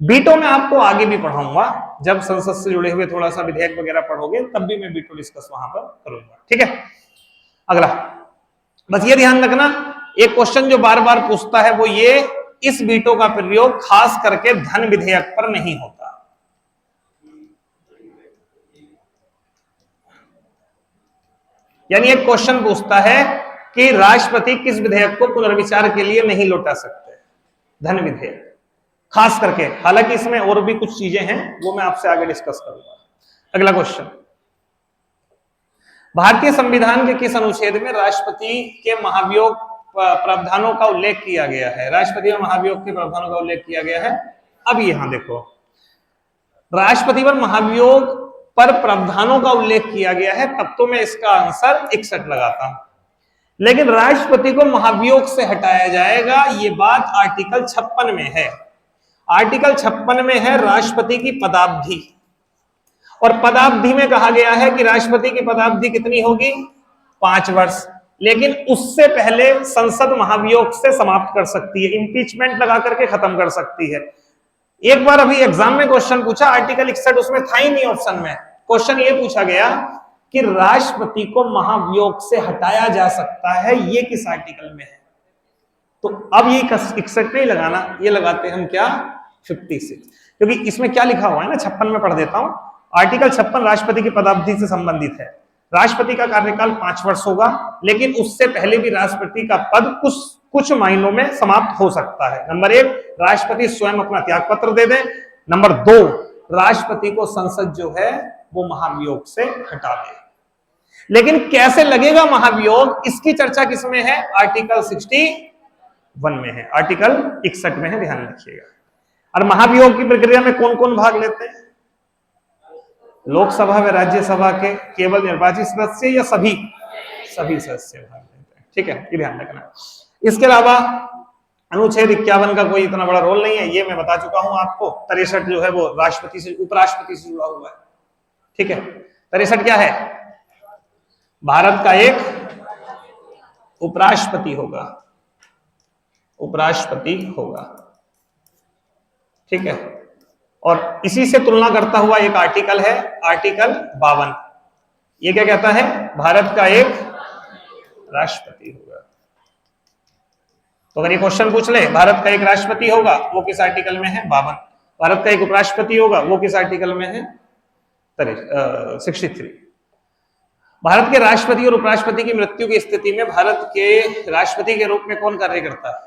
वीटो में आपको आगे भी पढ़ाऊंगा, जब संसद से जुड़े हुए थोड़ा सा विधेयक वगैरह पढ़ोगे तब भी मैं वीटो डिस्कस वहां पर करूंगा, ठीक है। अगला बस ये ध्यान रखना, एक क्वेश्चन जो बार बार पूछता है वो ये, इस वीटो का प्रयोग खास करके धन विधेयक पर नहीं होता। यानी एक क्वेश्चन पूछता है कि राष्ट्रपति किस विधेयक को पुनर्विचार के लिए नहीं लौटा सकते, धन विधेयक खास करके। हालांकि इसमें और भी कुछ चीजें हैं, वो मैं आपसे आगे डिस्कस करूंगा। अगला क्वेश्चन, भारतीय संविधान के किस अनुच्छेद में राष्ट्रपति के महाभियोग प्रावधानों का उल्लेख किया गया है? राष्ट्रपति और महाभियोग के प्रावधानों का उल्लेख किया गया है। अब यहां देखो, राष्ट्रपति पर महाभियोग पर प्रावधानों का उल्लेख किया गया है, तब तो मैं इसका आंसर 61 लगाता हूं। लेकिन राष्ट्रपति को महाभियोग से हटाया जाएगा, ये बात आर्टिकल 56 में है। आर्टिकल 56 में है राष्ट्रपति की पदावधि, और पदावधि में कहा गया है कि राष्ट्रपति की पदावधि कितनी होगी, 5 वर्ष। लेकिन उससे पहले संसद महाभियोग से समाप्त कर सकती है, इंपीचमेंट लगा करके खत्म कर सकती है। एक बार अभी एग्जाम में क्वेश्चन पूछा, आर्टिकल 61 उसमें था ही नहीं ऑप्शन में, क्वेश्चन ये पूछा गया कि राष्ट्रपति को महाभियोग से हटाया जा सकता है, ये किस आर्टिकल में है? तो अब ये 61 नहीं लगाना, ये लगाते हैं हम क्या, 56, क्योंकि इसमें क्या लिखा हुआ है ना, 56 में पढ़ देता हूं। आर्टिकल 56 राष्ट्रपति की पदावधि से संबंधित है। राष्ट्रपति का कार्यकाल 5 वर्ष होगा, लेकिन उससे पहले भी राष्ट्रपति का पद कुछ महीनों में समाप्त हो सकता है। नंबर 1, राष्ट्रपति स्वयं अपना त्याग पत्र दे दे। नंबर 2, राष्ट्रपति को संसद जो है वो महाभियोग से हटा दे। लेकिन कैसे लगेगा महाभियोग, इसकी चर्चा किसमें है, आर्टिकल 61 में है, आर्टिकल 61 में है, ध्यान रखिएगा। और महाभियोग की प्रक्रिया में कौन कौन भाग लेते हैं? लोकसभा व राज्यसभा के केवल निर्वाचित सदस्य या सभी सदस्य भाग लेते हैं, ठीक है, ये ध्यान रखना। इसके अलावा अनुच्छेद 51 का कोई इतना बड़ा रोल नहीं है, ये मैं बता चुका हूं आपको। 63 जो है वो राष्ट्रपति से, उपराष्ट्रपति से जुड़ा हुआ है, ठीक है। 63 क्या है, भारत का एक उपराष्ट्रपति होगा, उपराष्ट्रपति होगा, ठीक है। और इसी से तुलना करता हुआ एक आर्टिकल है, आर्टिकल 52। ये क्या कहता है, भारत का एक राष्ट्रपति होगा। तो अगर ये क्वेश्चन पूछ ले, भारत का एक राष्ट्रपति होगा, वो किस आर्टिकल में है, 52। भारत का एक उपराष्ट्रपति होगा, वो किस आर्टिकल में है, 63। भारत के राष्ट्रपति और उपराष्ट्रपति की मृत्यु की स्थिति में भारत के राष्ट्रपति के रूप में कौन कार्य करता है,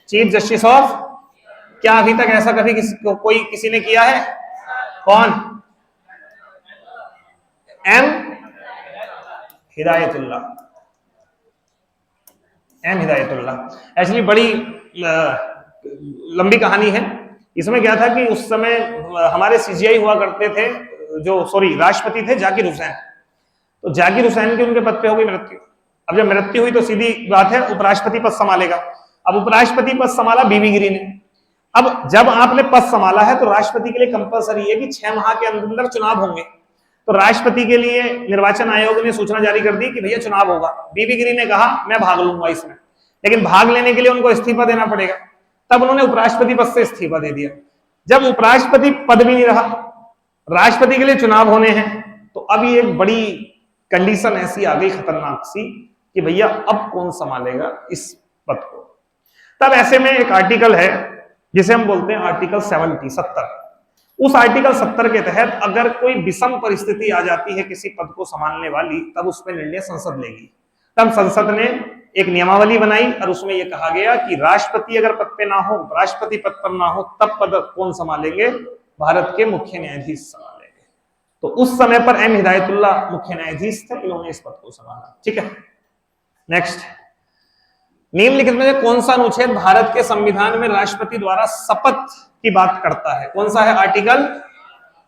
चीफ जस्टिस ऑफ। क्या अभी तक ऐसा कभी किसी ने किया है, कौन, M Hidayatullah, M Hidayatullah. Actually बड़ी लंबी कहानी है। इसमें क्या था कि उस समय हमारे सीजीआई हुआ करते थे, राष्ट्रपति थे जाकिर हुसैन। तो जाकिर हुसैन की उनके पद पे हो गई मृत्यु। अब जब मृत्यु हुई तो सीधी बात है उपराष्ट्रपति पद संभालेगा। अब उपराष्ट्रपति पद संभाला बीबी गिरी ने। अब जब आपने पद संभाला है तो राष्ट्रपति के लिए कंपलसरी है कि 6 माह के अंदर चुनाव होंगे। तो राष्ट्रपति के लिए निर्वाचन आयोग ने सूचना जारी कर दी कि भैया चुनाव होगा। बीबी गिरी ने कहा मैं भाग लूंगा इसमें, लेकिन भाग लेने के लिए उनको इस्तीफा देना पड़ेगा। तब उन्होंने उपराष्ट्रपति पद से इस्तीफा दे दिया। जब उपराष्ट्रपति पद भी नहीं रहा, राष्ट्रपति के लिए चुनाव होने हैं, तो अब ये एक बड़ी कंडीशन ऐसी आ गई खतरनाक सी कि भैया अब कौन संभालेगा इस पद को। तब ऐसे में एक आर्टिकल है जिसे हम बोलते हैं आर्टिकल 70। उस आर्टिकल 70 के तहत अगर कोई विषम परिस्थिति आ जाती है किसी पद को संभालने वाली, तब उस पर निर्णय संसद लेगी। तब संसद ने एक नियमावली बनाई और उसमें यह कहा गया कि राष्ट्रपति अगर पद पे ना हो, राष्ट्रपति पद पर ना हो, तब पद कौन संभालेंगे, भारत के मुख्य न्यायाधीश संभालेंगे। तो उस समय पर एम हिदायतुल्लाह मुख्य न्यायाधीश थे, इन्होंने इस पद को संभाला। ठीक है, नेक्स्ट, निम्नलिखित में से कौन सा अनुच्छेद भारत के संविधान में राष्ट्रपति द्वारा शपथ की बात करता है? कौन सा है? आर्टिकल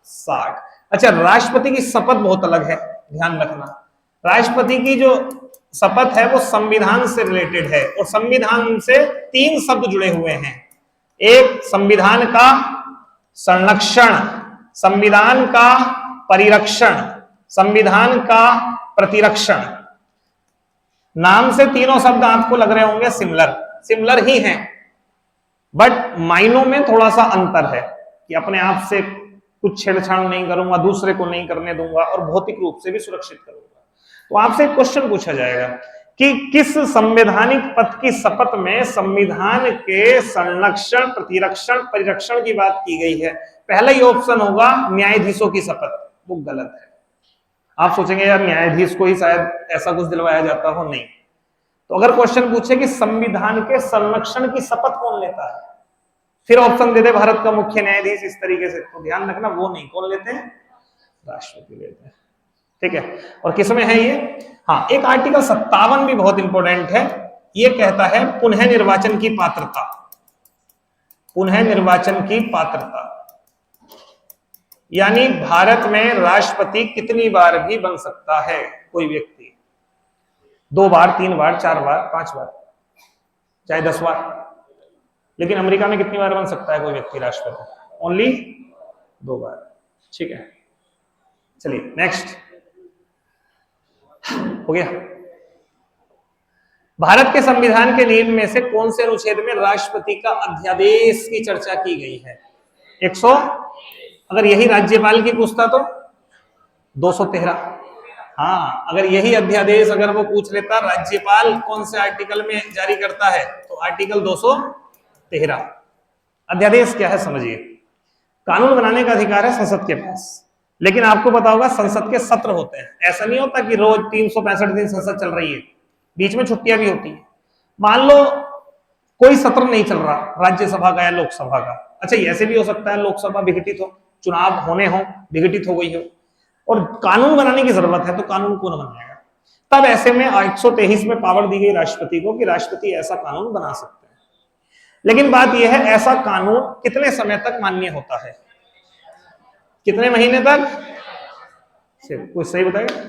60। अच्छा, राष्ट्रपति की शपथ बहुत अलग है, ध्यान रखना। राष्ट्रपति की जो शपथ है वो संविधान से रिलेटेड है, और संविधान से 3 शब्द जुड़े हुए हैं। एक संविधान का संरक्षण, संविधान का परिरक्षण, संविधान का प्रतिरक्षण। नाम से तीनों शब्द आपको लग रहे होंगे सिमिलर, सिमिलर ही हैं, बट मायनों में थोड़ा सा अंतर है कि अपने आप से कुछ छेड़छाड़ नहीं करूंगा, दूसरे को नहीं करने दूंगा और भौतिक रूप से भी सुरक्षित करूंगा। तो आपसे एक क्वेश्चन पूछा जाएगा कि किस संवैधानिक पद की शपथ में संविधान के संरक्षण, प्रतिरक्षण, परिरक्षण की बात की गई है? पहला ही ऑप्शन होगा न्यायाधीशों की शपथ। वो गलत है। आप सोचेंगे यार न्यायाधीश को ही शायद ऐसा कुछ दिलवाया जाता हो, नहीं। तो अगर क्वेश्चन पूछे कि संविधान के संरक्षण की शपथ कौन लेता है, फिर ऑप्शन दे दे भारत का मुख्य न्यायाधीश इस तरीके से, तो ध्यान रखना वो नहीं, कौन लेते हैं? राष्ट्रपति लेते हैं। ठीक है। और किस में है ये? हाँ, एक आर्टिकल 57 भी बहुत इंपॉर्टेंट है। ये कहता है पुनः निर्वाचन की पात्रता, पुनः निर्वाचन की पात्रता, यानी भारत में राष्ट्रपति कितनी बार भी बन सकता है कोई व्यक्ति? 2 बार, 3 बार, 4 बार, 5 बार, चाहे 10 बार। लेकिन अमेरिका में कितनी बार बन सकता है कोई व्यक्ति राष्ट्रपति? ओनली 2 बार। ठीक है, चलिए नेक्स्ट। हो गया। भारत के संविधान के नियम में से कौन से अनुच्छेद में राष्ट्रपति का अध्यादेश की चर्चा की गई है? 100। अगर यही राज्यपाल की पूछता तो 213। हाँ, अगर यही अध्यादेश अगर वो पूछ लेता राज्यपाल कौन से आर्टिकल में जारी करता है, तो आर्टिकल 213। अध्यादेश क्या है समझिए। कानून बनाने का अधिकार है संसद के पास, लेकिन आपको पता होगा संसद के सत्र होते हैं। ऐसा नहीं होता कि रोज 365 दिन संसद चल रही है, बीच में छुट्टियां भी होती है। मान लो कोई सत्र नहीं चल रहा राज्यसभा का या लोकसभा का। अच्छा, ऐसे भी हो सकता है लोकसभा विघटित हो, चुनाव होने हो, विघटित हो गई हो और कानून बनाने की जरूरत है, तो कानून कौन बनाएगा? तब ऐसे में 123 में पावर दी गई राष्ट्रपति को कि राष्ट्रपति ऐसा कानून बना सकते हैं। लेकिन बात यह है, ऐसा कानून कितने समय तक मान्य होता है? कितने महीने तक? कोई सही बताएगा?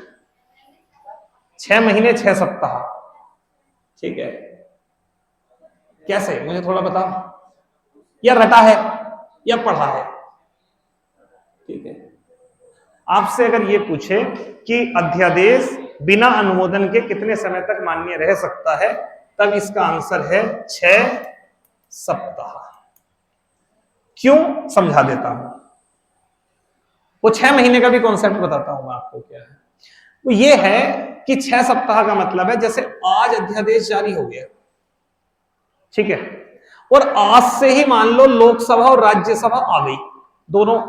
6 महीने 6 सप्ताह। ठीक है, कैसे? मुझे थोड़ा बताओ, या रटा है या पढ़ा है? ठीक है, आपसे अगर ये पूछे कि अध्यादेश बिना अनुमोदन के कितने समय तक मान्य रह सकता है, तब इसका आंसर है 6 सप्ताह। क्यों? समझा देता हूं। वो 6 महीने का भी कॉन्सेप्ट बताता हूं मैं आपको क्या है। वो ये है कि 6 सप्ताह का मतलब है जैसे आज अध्यादेश जारी हो गया, ठीक है, और आज से ही मान लो लोकसभा और राज्यसभा आ गई, दोनों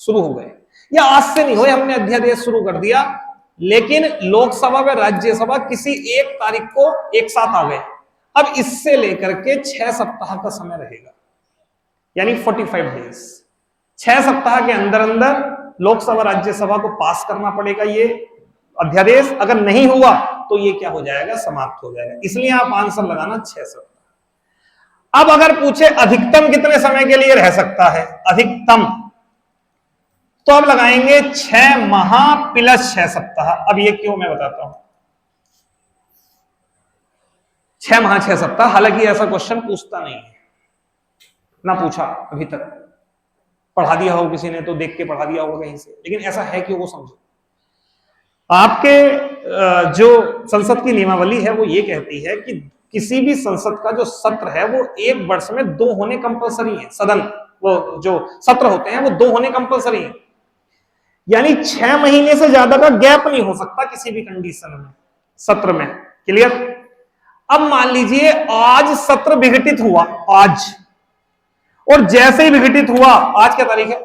शुरू हो गए, या आज से नहीं हो, हमने अध्यादेश शुरू कर दिया लेकिन लोकसभा व राज्यसभा किसी एक तारीख को एक साथ आ गए। अब इससे लेकर के 6 सप्ताह का समय रहेगा, यानी 45 डेज। 6 सप्ताह के अंदर अंदर लोकसभा राज्यसभा को पास करना पड़ेगा ये अध्यादेश। अगर नहीं हुआ तो ये क्या हो जाएगा? समाप्त हो जाएगा। इसलिए आप आंसर लगाना 6 सप्ताह। अब अगर पूछे अधिकतम कितने समय के लिए रह सकता है, अधिकतम, तो अब लगाएंगे 6 माह प्लस 6 सप्ताह। अब ये क्यों मैं बताता हूं। 6 माह 6 सप्ताह, हालांकि ऐसा क्वेश्चन पूछता नहीं है, ना पूछा अभी तक। पढ़ा दिया हो किसी ने तो देख के पढ़ा दिया होगा कहीं से, लेकिन ऐसा है कि वो समझो। आपके जो संसद की नियमावली है वो ये कहती है कि किसी भी संसद का जो सत्र है वो 1 वर्ष में 2 होने कंपलसरी है। सदन, वो जो सत्र होते हैं वो 2 होने कंपलसरी है, यानी 6 महीने से ज्यादा का गैप नहीं हो सकता किसी भी कंडीशन में सत्र में। क्लियर? अब मान लीजिए आज सत्र विघटित हुआ, आज, और जैसे ही विघटित हुआ, आज क्या तारीख है?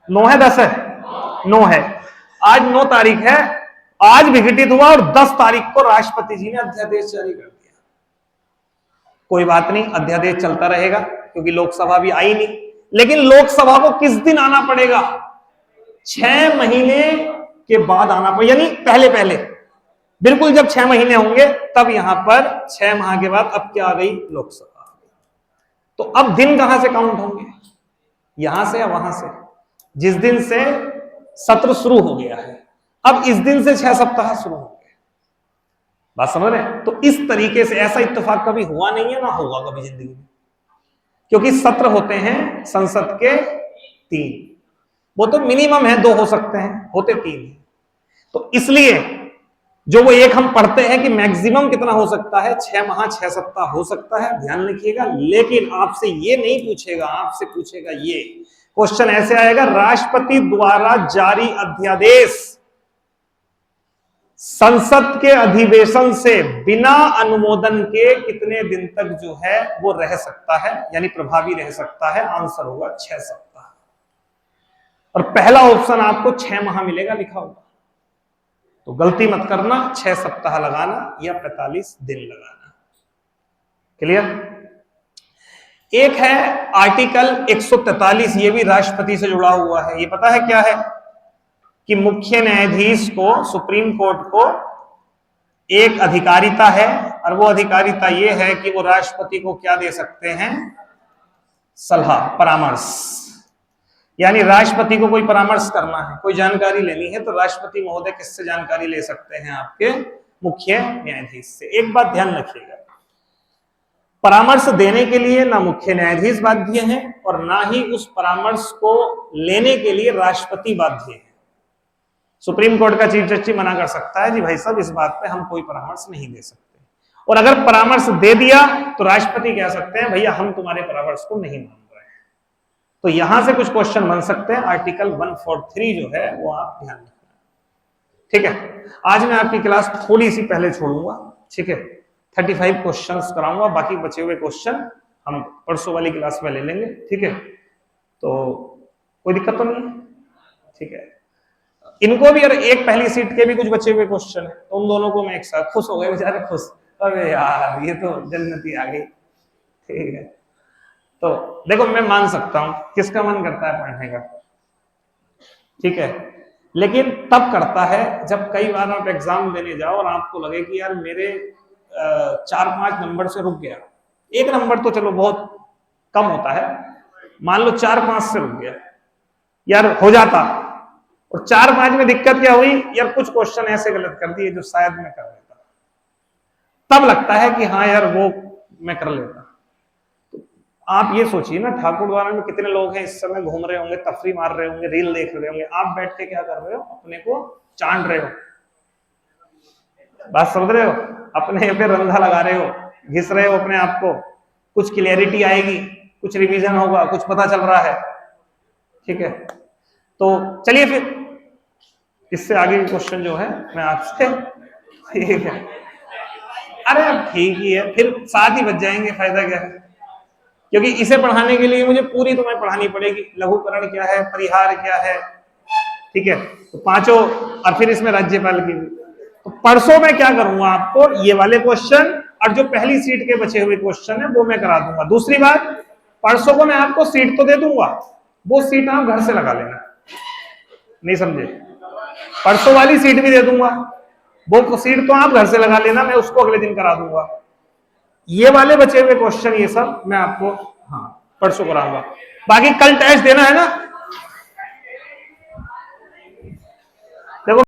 9 है, 10 है? 9 है। आज 9 तारीख है, आज विघटित हुआ और 10 तारीख को राष्ट्रपति जी ने अध्यादेश जारी कर दिया। कोई बात नहीं, अध्यादेश चलता रहेगा क्योंकि लोकसभा भी आई नहीं। लेकिन लोकसभा को किस दिन आना पड़ेगा? 6 महीने के बाद आना पड़ेगा, यानी पहले पहले, बिल्कुल जब 6 महीने होंगे तब यहां पर 6 माह के बाद अब क्या आ गई? लोकसभा। तो अब दिन कहां से काउंट होंगे? यहां से या वहां से? जिस दिन से सत्र शुरू हो गया है। अब इस दिन से 6 सप्ताह शुरू होंगे। बात समझ रहे हैं? तो इस तरीके से ऐसा इत्तेफाक कभी हुआ नहीं है, ना होगा कभी जिंदगी में, क्योंकि सत्र होते हैं संसद के 3, वो तो मिनिमम है 2 हो सकते हैं, होते 3 हैं। तो इसलिए जो वो एक हम पढ़ते हैं कि मैक्सिमम कितना हो सकता है, 6 माह 6 सप्ताह हो सकता है, ध्यान रखिएगा। लेकिन आपसे ये नहीं पूछेगा, आपसे पूछेगा ये क्वेश्चन ऐसे आएगा, राष्ट्रपति द्वारा जारी अध्यादेश संसद के अधिवेशन से बिना अनुमोदन के कितने दिन तक जो है वो रह सकता है, यानी प्रभावी रह सकता है? आंसर होगा 6 सप्ताह। और पहला ऑप्शन आपको 6 माह मिलेगा लिखा होगा, तो गलती मत करना, 6 सप्ताह लगाना या 45 दिन लगाना। क्लियर? एक है आर्टिकल 143, ये भी राष्ट्रपति से जुड़ा हुआ है। ये पता है क्या है? कि मुख्य न्यायाधीश को, सुप्रीम कोर्ट को एक अधिकारिता है, और वो अधिकारिता ये है कि वो राष्ट्रपति को क्या दे सकते हैं? सलाह, परामर्श। यानी राष्ट्रपति को कोई परामर्श करना है, कोई जानकारी लेनी है, तो राष्ट्रपति महोदय किससे जानकारी ले सकते हैं? आपके मुख्य न्यायाधीश से। एक बात ध्यान रखिएगा, परामर्श देने के लिए ना मुख्य न्यायाधीश बाध्य है और ना ही उस परामर्श को लेने के लिए राष्ट्रपति बाध्य है। सुप्रीम कोर्ट का चीफ जस्टिस मना कर सकता है, जी भाई साहब इस बात पे हम कोई परामर्श नहीं दे सकते, और अगर परामर्श दे दिया तो राष्ट्रपति कह सकते हैं भैया हम तुम्हारे परामर्श को नहीं मान रहे हैं। तो यहां से कुछ क्वेश्चन बन सकते हैं। आर्टिकल 143 जो है वो आप ध्यान रखना, ठीक है? आज मैं आपकी क्लास थोड़ी सी पहले छोड़ूंगा, ठीक है? 35 क्वेश्चंस कराऊंगा, बाकी बचे हुए क्वेश्चन हम परसों वाली क्लास में ले लेंगे, ठीक है? तो कोई दिक्कत तो नहीं है, ठीक है? इनको भी, और एक पहली सीट के भी कुछ बचे हुए क्वेश्चन है, तो उन दोनों को मैं एक साथ, खुश हो गए बेचारे, खुश, अरे यार ये तो जन्नती आ गई, ठीक है? तो देखो मैं मान सकता हूं किसका मन करता है पढ़ने का, ठीक है? लेकिन तब करता है जब कई बार आप एग्जाम देने जाओ और आपको लगे कि यार मेरे 4-5 नंबर से रुक गया, 1 नंबर तो चलो बहुत कम होता है, मान लो 4-5 से रुक गया, यार हो जाता, और 4-5 में दिक्कत क्या हुई, यार कुछ क्वेश्चन ऐसे गलत कर दिए जो शायद मैं कर लेता, तब लगता है कि हाँ यार वो मैं कर लेता। तो आप ये सोचिए ना, ठाकुर द्वारा में कितने लोग हैं इस समय घूम रहे होंगे, तफरी मार रहे होंगे, रील देख रहे होंगे, आप बैठ के क्या कर रहे हो? अपने को चांद रहे हो, बात समझ रहे हो? अपने पे रंधा लगा रहे हो, घिस रहे हो अपने आप को, कुछ क्लियरिटी आएगी, कुछ रिवीजन होगा, कुछ पता चल रहा है, ठीक है? तो चलिए फिर इससे आगे की क्वेश्चन जो है मैं आपसे, ठीक है? अरे ठीक ही है, फिर साथ ही बच जाएंगे, फायदा क्या है? क्योंकि इसे पढ़ाने के लिए मुझे पूरी तुम्हें पढ़ानी पड़ेगी, लघुकरण क्या है, परिहार क्या है, ठीक है? तो पांचों, और फिर इसमें राज्यपाल की भी। तो परसों मैं क्या करूंगा, आपको ये वाले क्वेश्चन और जो पहली सीट के बचे हुए क्वेश्चन है वो मैं करा दूंगा। दूसरी बात, परसों को मैं आपको सीट तो दे दूंगा, वो सीट आप घर से लगा लेना, नहीं समझे? परसों वाली सीट भी दे दूंगा, वो सीट तो आप घर से लगा लेना, मैं उसको अगले दिन करा दूंगा। ये वाले बचे हुए क्वेश्चन ये सब मैं आपको हाँ परसों कराऊंगा। बाकी कल टेस्ट देना है ना, देखो